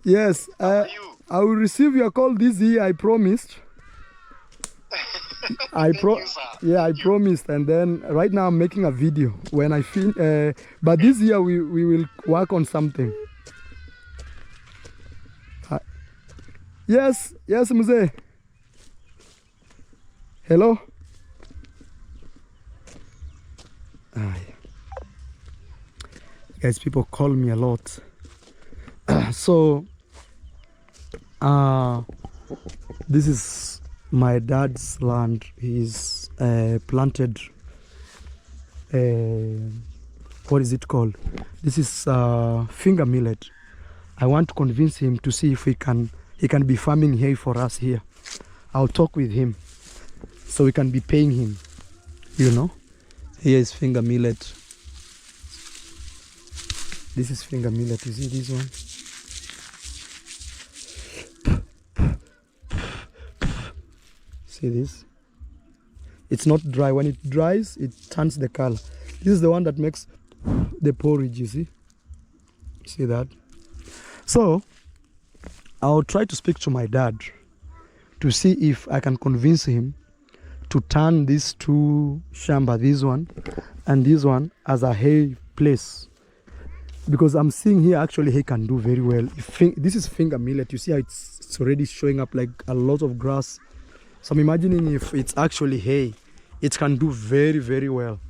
Yes, How are you? I will receive your call this year, I promised. Thank you, sir. Yeah, I promised, and then right now I'm making a video when I feel. But this year we will work on something. Yes, Mzee. Hello. Guys, people call me a lot. So, this is my dad's land. He's planted. What is it called? This is finger millet. I want to convince him to see if he can be farming hay for us here. I'll talk with him so we can be paying him. You know, here is finger millet. This is finger millet. You see this one? See this? It's not dry. When it dries, it turns the color. This is the one that makes the porridge, you see? See that? So, I'll try to speak to my dad to see if I can convince him to turn these two shamba, this one and this one, as a hay place. Because I'm seeing here actually hay can do very well. This is finger millet. You see how it's already showing up like a lot of grass. So I'm imagining if it's actually hay, it can do very, very well.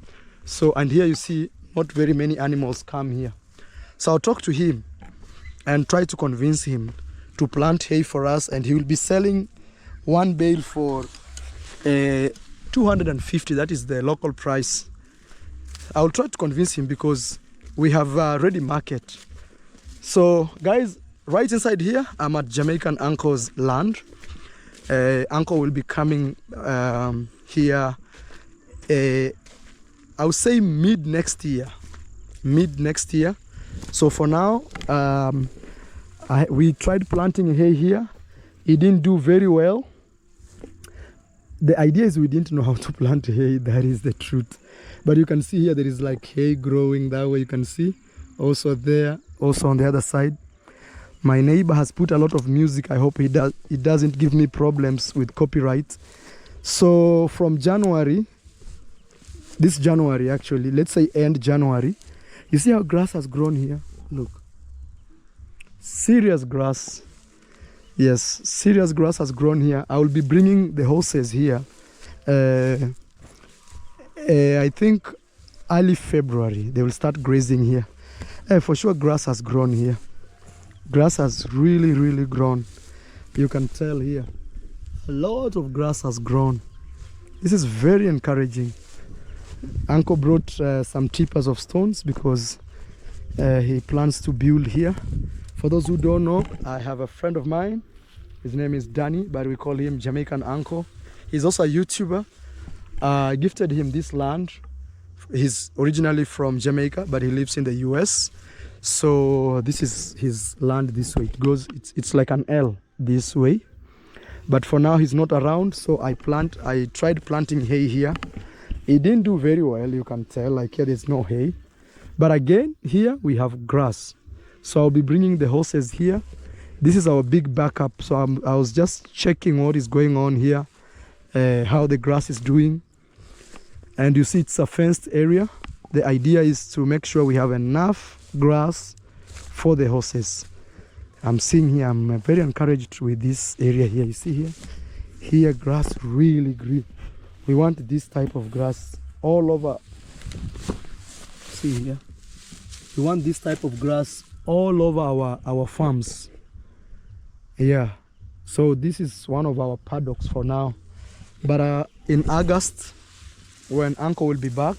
So, and here you see not very many animals come here. So I'll talk to him and try to convince him to plant hay for us, and he will be selling one bale for 250. That is the local price. I'll try to convince him because we have a ready market. So guys, right inside here, I'm at Jamaican uncle's land. Uncle will be coming here, I would say mid next year. So for now, we tried planting hay here. It didn't do very well. The idea is we didn't know how to plant hay. That is the truth. But you can see here there is like hay growing that way. You can see also there, also on the other side. My neighbor has put a lot of music. I hope it doesn't give me problems with copyright. So from January, this January actually, let's say end January, you see how grass has grown here? Look. Serious grass. Yes, serious grass has grown here. I will be bringing the horses here. I think early February, they will start grazing here. For sure, grass has grown here. Grass has really, really grown. You can tell here. A lot of grass has grown. This is very encouraging. Uncle brought some tippers of stones because he plans to build here. For those who don't know, I have a friend of mine. His name is Danny, but we call him Jamaican Uncle. He's also a YouTuber. I gifted him this land. He's originally from Jamaica, but he lives in the US. So this is his land this way. It goes, it's like an L this way. But for now he's not around, so I tried planting hay here. It didn't do very well, you can tell, like here there's no hay. But again, here we have grass. So I'll be bringing the horses here. This is our big backup. So I was just checking what is going on here, how the grass is doing. And you see it's a fenced area. The idea is to make sure we have enough grass for the horses. I'm seeing here, I'm very encouraged with this area here. You see here? Here grass really green. We want this type of grass all over. See here? We want this type of grass all over our farms. Yeah. So this is one of our paddocks for now. But in August, when Uncle will be back,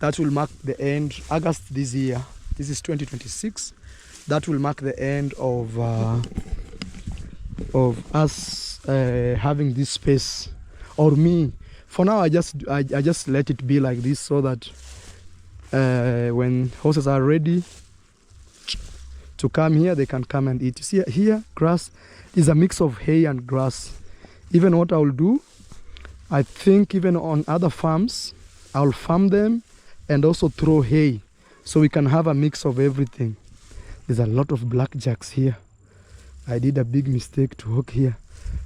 that will mark the end. August this year. This is 2026. That will mark the end of us having this space, or me. For now, I just let it be like this, so that when horses are ready to come here, they can come and eat. You see here, grass is a mix of hay and grass. Even what I will do, I think even on other farms, I'll farm them and also throw hay, so we can have a mix of everything. There's a lot of blackjacks here. I did a big mistake to walk here,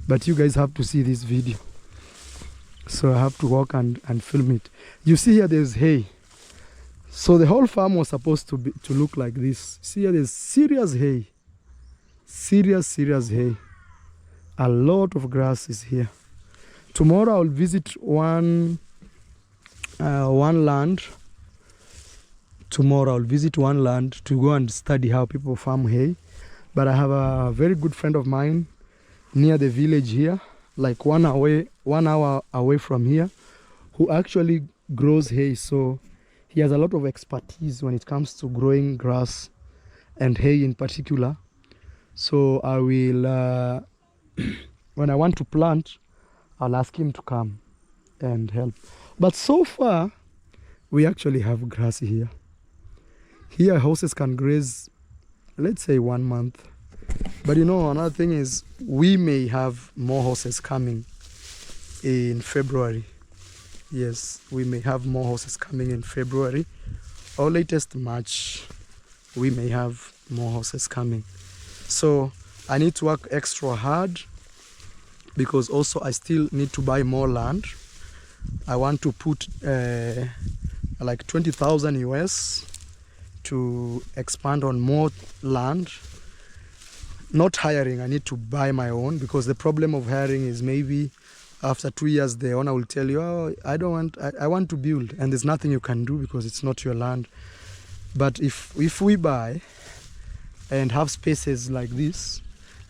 but you guys have to see this video. So I have to walk and film it. You see here there's hay. So the whole farm was supposed to look like this. See here there's serious hay. Serious hay. A lot of grass is here. Tomorrow I'll visit one land. Tomorrow I'll visit one land to go and study how people farm hay. But I have a very good friend of mine near the village here, like 1 hour away from here, who actually grows hay. So he has a lot of expertise when it comes to growing grass and hay in particular. So I will, when I want to plant, I'll ask him to come and help. But so far, we actually have grass here. Here horses can graze, let's say 1 month. But you know, another thing is we may have more horses coming in February. Yes, we may have more horses coming in February, or latest March, we may have more horses coming. So I need to work extra hard, because also I still need to buy more land. I want to put like 20,000 US to expand on more land. Not hiring, I need to buy my own, because the problem of hiring is maybe after 2 years the owner will tell you, oh, I want to build, and there's nothing you can do because it's not your land. But if we buy and have spaces like this,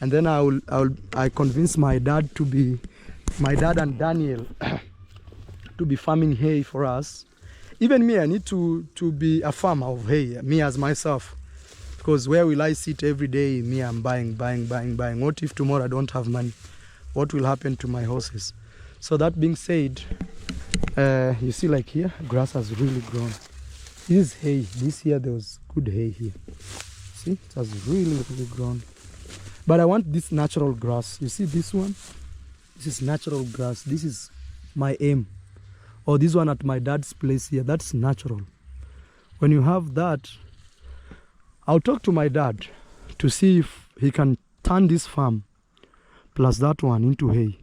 and then I convince my dad and Daniel to be farming hay for us. Even me, I need to be a farmer of hay, me as myself. Because where will I sit every day? Me, I'm buying. What if tomorrow I don't have money? What will happen to my horses? So that being said, you see like here, grass has really grown. This is hay. This year there was good hay here. See, it has really grown. But I want this natural grass. You see this one? This is natural grass. This is my aim. Or this one at my dad's place here, that's natural. When you have that, I'll talk to my dad to see if he can turn this farm plus that one into hay.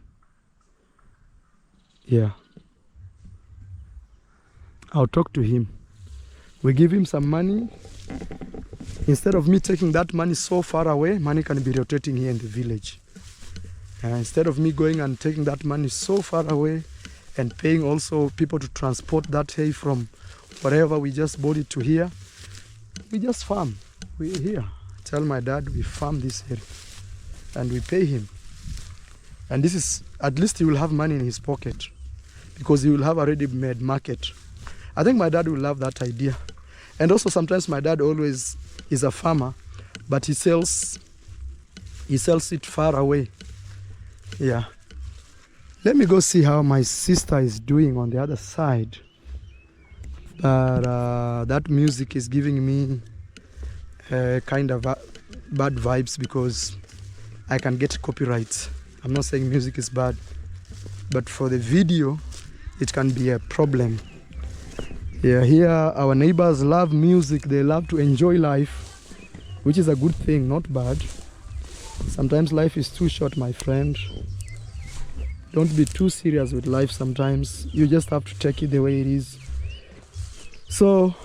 Yeah. I'll talk to him. We give him some money. Instead of me taking that money so far away, money can be rotating here in the village. Instead of me going and taking that money so far away and paying also people to transport that hay from wherever we just bought it to here, we just farm. We're here. Tell my dad we farm this area and we pay him. And this is, at least he will have money in his pocket, because he will have a ready-made market. I think my dad will love that idea. And also sometimes my dad always is a farmer, but he sells it far away. Yeah. Let me go see how my sister is doing on the other side. But that music is giving me kind of bad vibes, because I can get copyright. I'm not saying music is bad, but for the video, it can be a problem. Yeah, here our neighbors love music. They love to enjoy life, which is a good thing, not bad. Sometimes life is too short, my friend. Don't be too serious with life sometimes. You just have to take it the way it is. So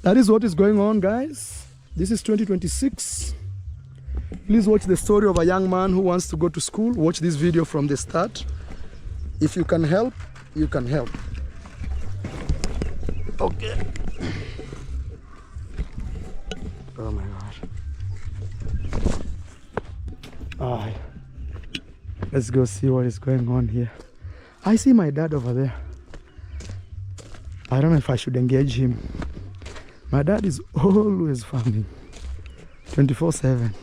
that is what is going on, guys. This is 2026. Please watch the story of a young man who wants to go to school. Watch this video from the start. If you can help, you can help. Okay. Oh my God. Alright. Let's go see what is going on here. I see my dad over there. I don't know if I should engage him. My dad is always farming. 24/7.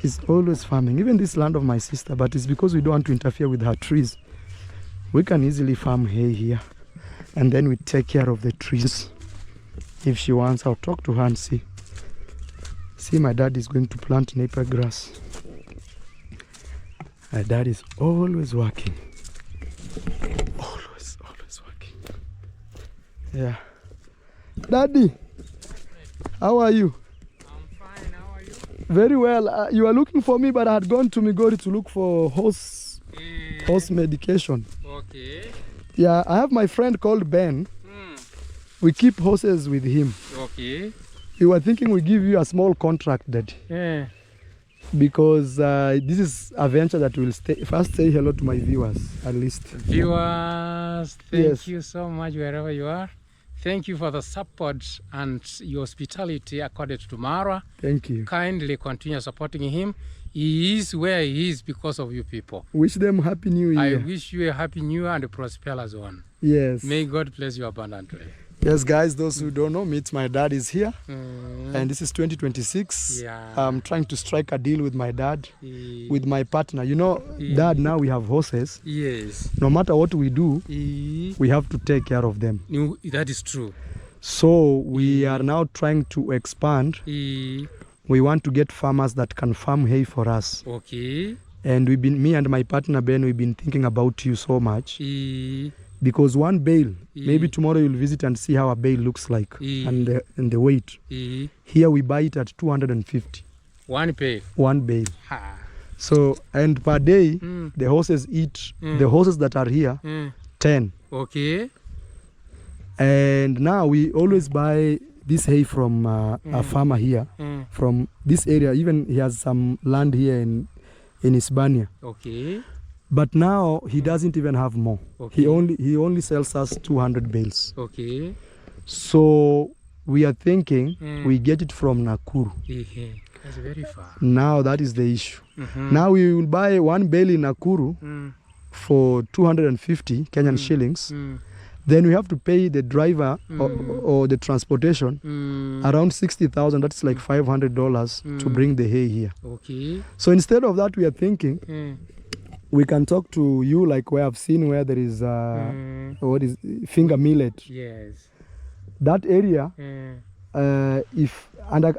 He's always farming. Even this land of my sister, but it's because we don't want to interfere with her trees. We can easily farm hay here, and then we take care of the trees. If she wants, I'll talk to her and see. See, my dad is going to plant napier grass. My dad is always working. Always working. Yeah. Daddy, how are you? I'm fine. How are you? Very well. You are looking for me, but I had gone to Migori to look for horse medication. Okay. Yeah, I have my friend called Ben. We keep horses with him. Okay. We were thinking we give you a small contract, Daddy. Yeah. Because this is a venture that will first say hello to my viewers at least. Viewers, thank Yes. you so much wherever you are. Thank you for the support and your hospitality accorded to Mara. Thank you. Kindly continue supporting him. He is where he is because of you people. Wish them Happy New Year. I wish you a happy new year and a prosperous one. Yes. May God bless you abundantly. Yes, guys, those who don't know, meet my dad is here. And this is 2026. Yeah. I'm trying to strike a deal with my dad, with my partner. You know, Dad, now we have horses. Yes. No matter what we do, we have to take care of them. That is true. So we are now trying to expand. We want to get farmers that can farm hay for us. Okay. And me and my partner Ben, we've been thinking about you so much. Because one bale, maybe tomorrow you'll visit and see how a bale looks like and the weight. Here we buy it at 250. One pay. One bale. So, and per day, the horses eat, the horses that are here, 10. Okay. And now we always buy this hay from a farmer here, from this area. Even he has some land here in Hispania. Okay. But now he doesn't even have more. Okay. He only sells us 200 bales. Okay. So we are thinking we get it from Nakuru. That's very far. Now that is the issue. Now we will buy one bale in Nakuru for 250 Kenyan shillings. Then we have to pay the driver or the transportation around 60,000. That's like $500 to bring the hay here. Okay. So instead of that, we are thinking we can talk to you like where I've seen where there is what is finger millet. Yes. That area, I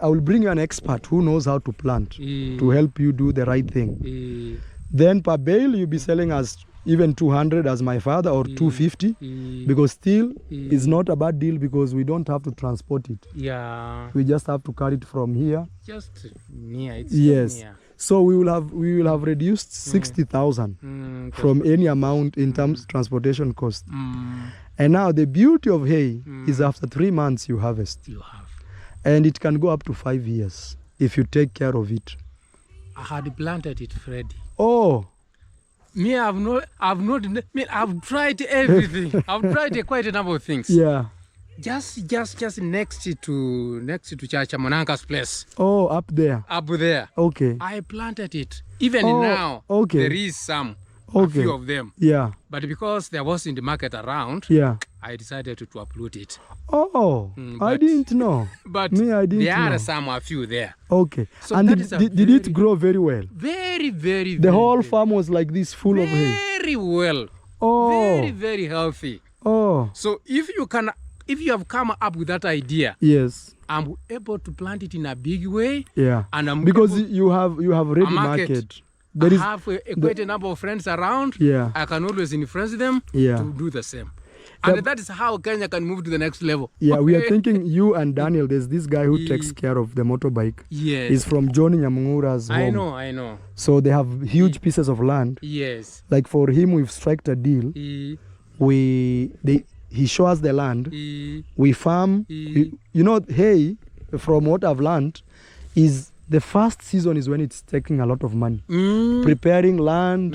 will bring you an expert who knows how to plant to help you do the right thing. Then per bale you'll be selling us even 200 as my father or 250 because still is not a bad deal because we don't have to transport it. Yeah. We just have to carry it from here. Just near. It's yes. near. So we will have reduced 60,000 from any amount in terms of transportation cost. And now the beauty of hay is after 3 months you harvest. You have. And it can go up to 5 years if you take care of it. I had planted it, Freddy. Oh. I've tried everything. I've tried quite a number of things. Yeah. Just next to Chacha Monanka's place. Oh, up there. Up there. Okay. I planted it. Even now, okay. there is a few of them. Yeah. But because there wasn't the market around, yeah, I decided to uproot it. Oh, I didn't know. But I didn't there know. are a few there. Okay. So and did it grow very well? Very, very, the whole farm was like this, full of hay? Very well. Oh. Very, very healthy. Oh. So if you have come up with that idea, yes, I'm able to plant it in a big way. Yeah. And I'm because you have ready market. There I have quite a number of friends around. Yeah. I can always influence them to do the same. And that is how Kenya can move to the next level. Yeah, we are thinking you and Daniel, there's this guy who takes care of the motorbike. Yes. He's from Johnny Nyamura's home. I know. So they have huge pieces of land. Yes. Like for him, we've struck a deal. He shows us the land. We farm. You know, hay, from what I've learned, is the first season is when it's taking a lot of money. Preparing land.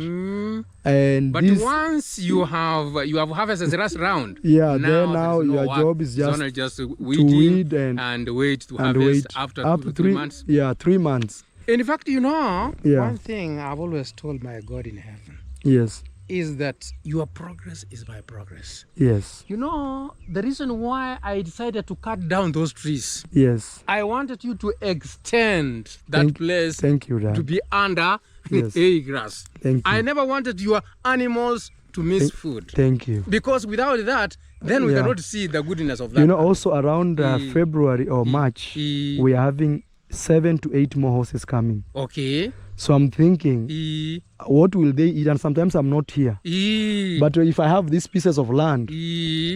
And but once you have harvested the last round, now your job is just to weed and wait to harvest after 2 to 3 months. Yeah, 3 months. In fact, one thing I've always told my God in heaven. Yes. Is that your progress is my progress. Yes. The reason why I decided to cut down those trees. Yes. I wanted you to extend that place to be under hay grass. Thank you. I never wanted your animals to miss food. Thank you. Because without that, then we cannot see the goodness of that. Also around February or March, we are having 7 to 8 more horses coming. Okay. So I'm thinking, what will they eat? And sometimes I'm not here. But if I have these pieces of land,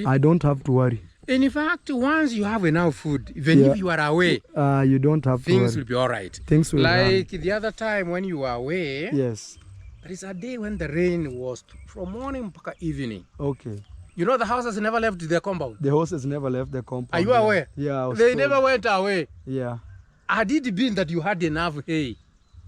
I don't have to worry. In fact, once you have enough food, even if you are away, you don't have things to will be all right. Things will like run. The other time when you were away. Yes. There is a day when the rain was from morning mpaka evening. Okay. You know the horses never left their compound. The horses never left the compound. Are you aware? Yeah. They never went away. Yeah. Had it been that you had enough hay,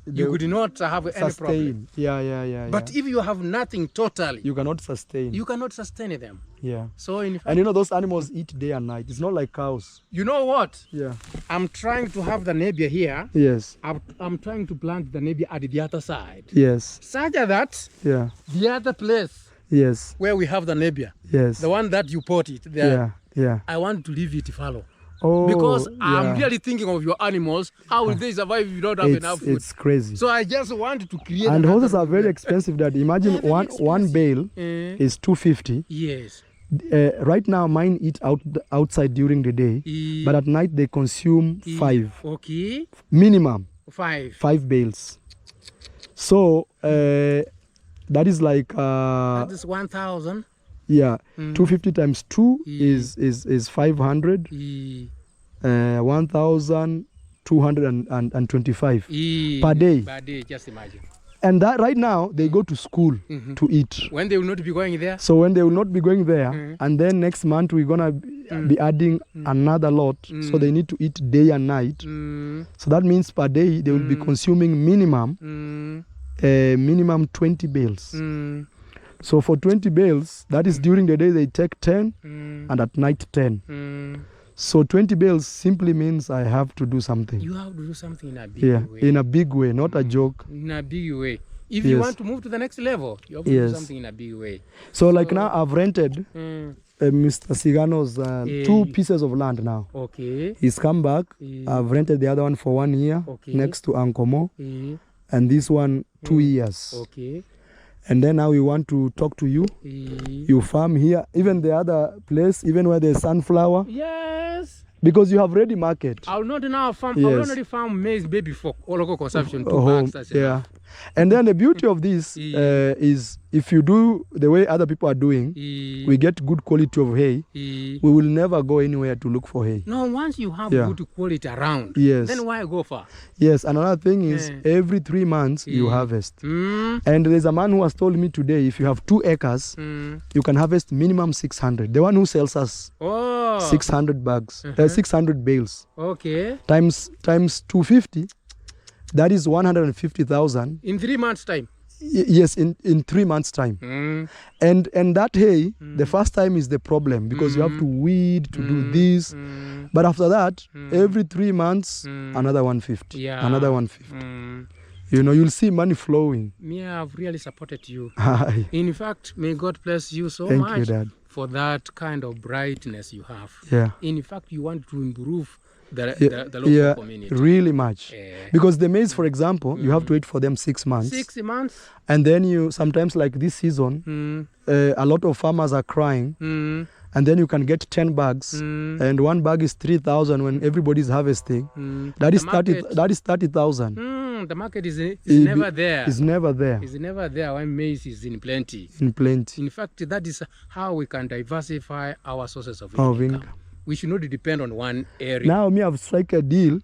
you could not have any problem. Yeah. But if you have nothing totally, you cannot sustain. You cannot sustain them. Yeah. So in fact, and you know those animals eat day and night. It's not like cows. You know what? Yeah. I'm trying to have the neighbor here. Yes. I'm trying to plant the neighbor at the other side. Yes. Such that. Yeah. The other place. Yes. Where we have the neighbor. Yes. The one that you put it there. Yeah. I want to leave it fallow. Oh, because I'm really thinking of your animals. How will they survive if you don't have enough food? It's crazy. So I just want to create. And horses are very expensive. That imagine one bale is 250. Yes. Right now, mine eat outside during the day, but at night they consume 5. Okay. Minimum. 5 bales. So that is like. That is 1,000. Yeah, 250 times 2 is 500. 1,225 per day. Per day, just imagine. And that right now they go to school to eat. When they will not be going there. So when they will not be going there, and then next month we're gonna be adding another lot. So they need to eat day and night. So that means per day they will be consuming minimum 20 bales. So for 20 bales, that is during the day they take 10 and at night 10. So 20 bales simply means I have to do something. You have to do something in a big way. In a big way, not a joke. In a big way. If you want to move to the next level, you have to do something in a big way. So like now I've rented Mr. Sigano's 2 pieces of land now. Okay. He's come back. I've rented the other one for 1 year next to Ankomo. And this one 2 years. Okay. And then now we want to talk to you. You farm here, even the other place, even where there's sunflower. Yes. Because you have ready market. I will not now farm. I will already farm maize baby for local consumption. 2 bags. Yeah. And then the beauty of this is if you do the way other people are doing, we get good quality of hay. We will never go anywhere to look for hay. No, once you have good quality around, then why go far? Yes, another thing is every 3 months you harvest. And there's a man who has told me today, if you have 2 acres, you can harvest minimum 600. The one who sells us 600 bags, 600 bales. Okay. Times 250. That is 150,000. In 3 months' time? Yes, in 3 months' time. And that hay, the first time is the problem because you have to weed, to do this. But after that, every 3 months, another 150. Yeah. Another 150. You know, you'll see money flowing. Me, I've really supported you. Hi. In fact, may God bless you so Thank much you, Dad. for that kind of brightness you have. Yeah. In fact, you want to improve the local community. Really much. Because the maize, for example, you have to wait for them 6 months. 6 months. And then you, sometimes like this season, a lot of farmers are crying. And then you can get 10 bags. And 1 bag is 3,000 when everybody's harvesting. That is 30,000. The market is never there. It's never there. It's never there when maize is in plenty. In plenty. In fact, that is how we can diversify our sources of income. We should not depend on one area. Now, me, I've struck a deal.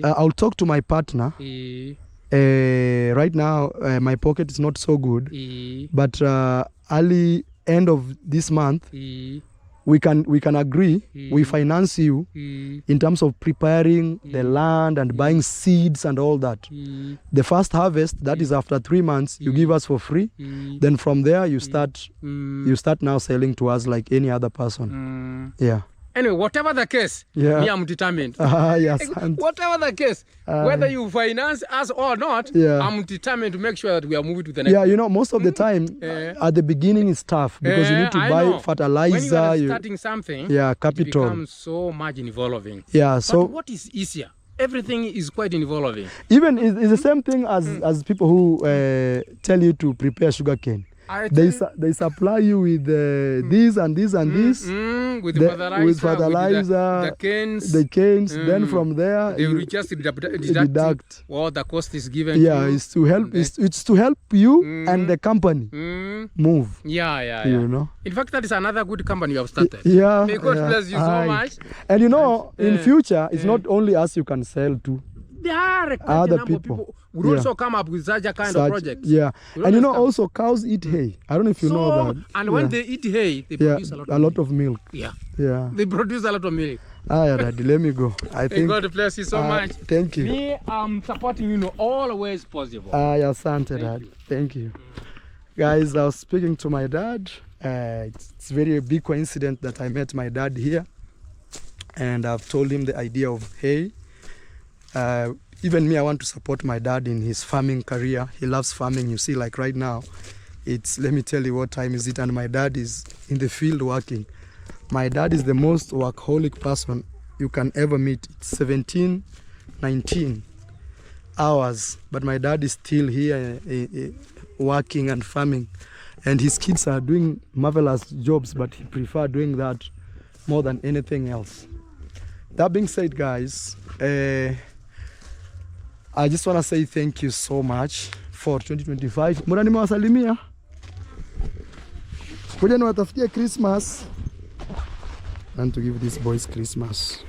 I'll talk to my partner. Right now, my pocket is not so good. But early end of this month, we can agree. We finance you in terms of preparing the land and buying seeds and all that. The first harvest, that is after 3 months, you give us for free. Then from there, you start now selling to us like any other person. Yeah. Anyway, whatever the case, me, I'm determined. Yes, whatever the case, whether you finance us or not, I'm determined to make sure that we are moving to the next. Yeah, you know, most of the time, at the beginning it's tough because you need to buy fertilizer. When you are starting something, capital. It becomes so much involving. Yeah, so but what is easier? Everything is quite involving. Even it's the same thing as people who tell you to prepare sugarcane. they supply you with this and this and this. With fertilizer, the canes. Then from there they will just deduct what the cost is given. Yeah, it's to help. It's to help you and the company move. Yeah. You know. In fact, that is another good company you have started. Yeah. May God bless you so much. And you know, in future, it's not only us you can sell to. There are other people would also come up with such a kind of project. Yeah, and you know, also cows eat hay. I don't know if you know that. And when they eat hay, they produce a lot of milk. Yeah. They produce a lot of milk. Daddy, let me go. I think God bless you so much. Thank you. Me, I'm supporting you in all ways possible. Asante, Dad. Thank you. Guys, I was speaking to my dad. It's very big coincidence that I met my dad here, and I've told him the idea of hay. Even me, I want to support my dad in his farming career. He loves farming. You see, like right now, let me tell you what time is it, and my dad is in the field working. My dad is the most workaholic person you can ever meet. It's 17, 19 hours, but my dad is still here working and farming. And his kids are doing marvelous jobs, but he prefers doing that more than anything else. That being said, guys, I just want to say thank you so much for 2025. Mbona nimewasalimia? Kuja niwatafutie Christmas. I want to give these boys Christmas.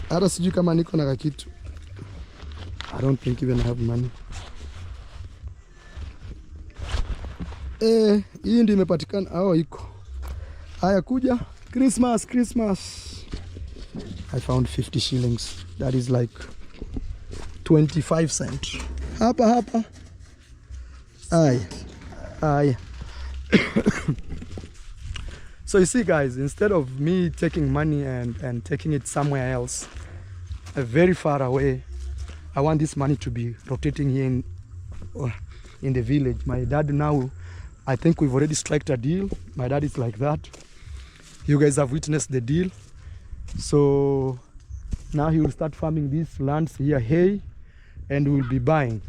Hata sijui kama niko na kitu. I don't think even I have money. Hii ndio imepatikana. Iko. Haya kuja. Christmas. I found 50 shillings. That is like 25 cents. Hapa. Aye. So you see, guys, instead of me taking money and taking it somewhere else, very far away, I want this money to be rotating here in the village. My dad now, I think we've already struck a deal. My dad is like that. You guys have witnessed the deal. So now he will start farming these lands here, hay, and we'll be buying.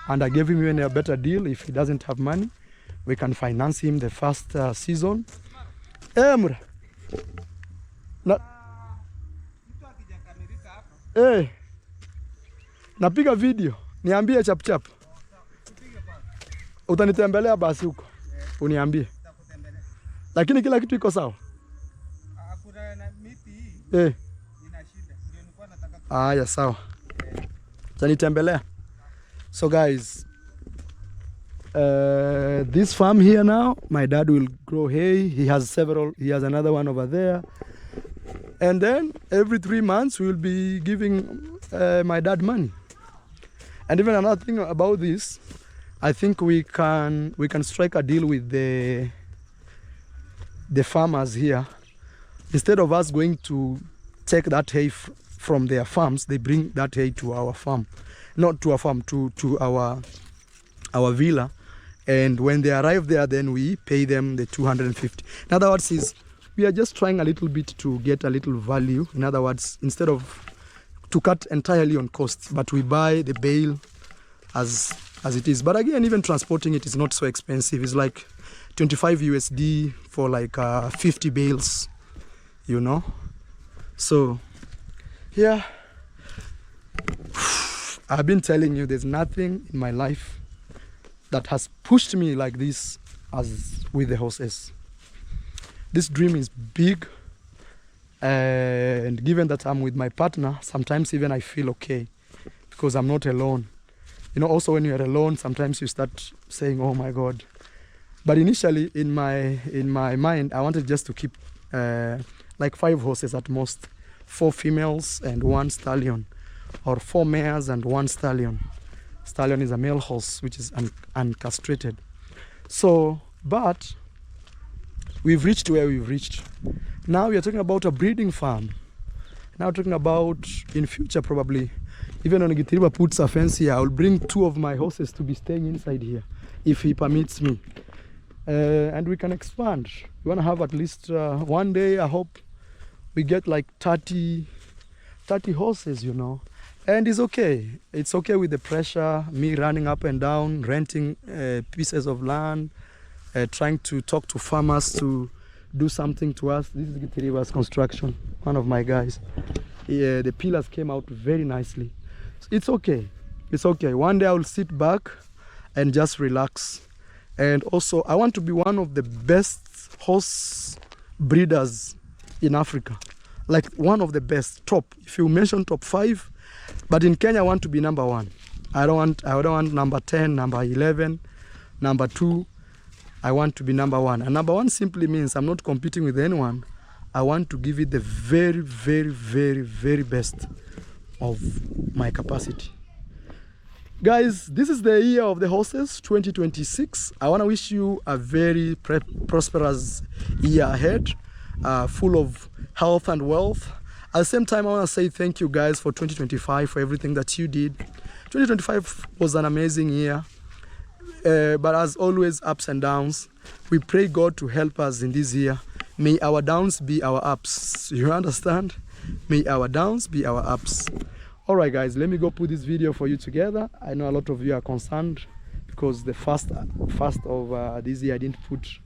And I gave him even a better deal. If he doesn't have money, we can finance him the first season. Mura. Napiga video. Niambie chap. Utanitembelea basi huko. Uniambie. Lakini kila kitu iko sawa. Aya, sawa. Utanitembelea. So guys, this farm here now, my dad will grow hay. He has another one over there. And then every 3 months we will be giving my dad money. And even another thing about this, I think we can strike a deal with the farmers here. Instead of us going to take that hay from their farms, they bring that hay to our farm. Not to our farm, to our villa. And when they arrive there, then we pay them the 250. In other words, we are just trying a little bit to get a little value. In other words, instead of to cut entirely on costs, but we buy the bale as it is. But again, even transporting it is not so expensive. It's like 25 USD for like 50 bales, you know. So yeah, I've been telling you, there's nothing in my life that has pushed me like this as with the horses. This dream is big, and given that I'm with my partner, sometimes even I feel okay because I'm not alone. You know, also when you're alone, sometimes you start saying, oh my God. But initially in my mind, I wanted just to keep like 5 horses at most, 4 females and 1 stallion, or 4 mares and 1 stallion. Stallion is a male horse which is uncastrated. So, but we've reached where we've reached. Now we are talking about a breeding farm. Now talking about in future probably, even when Gitiriba puts a fence here, I will bring 2 of my horses to be staying inside here, if he permits me. And we can expand. We want to have at least one day, I hope we get like 30 horses, you know. And it's okay. It's okay with the pressure, me running up and down, renting pieces of land, trying to talk to farmers to do something to us. This is Gitiriba's construction, one of my guys. Yeah, the pillars came out very nicely. So it's okay. It's okay. One day I will sit back and just relax. And also, I want to be one of the best horse breeders in Africa. Like one of the best, top. If you mention top 5, but in Kenya I want to be number 1. I don't want number 10, number 11, number 2. I want to be number 1. And number 1 simply means I'm not competing with anyone. I want to give it the very, very, very, very best of my capacity. Guys, this is the year of the horses, 2026. I want to wish you a very prosperous year ahead, full of health and wealth. At the same time, I want to say thank you guys for 2025, for everything that you did. 2025 was an amazing year, but as always, ups and downs. We pray God to help us in this year. May our downs be our ups. You understand? May our downs be our ups. All right, guys, let me go put this video for you together. I know a lot of you are concerned because the first of this year I didn't put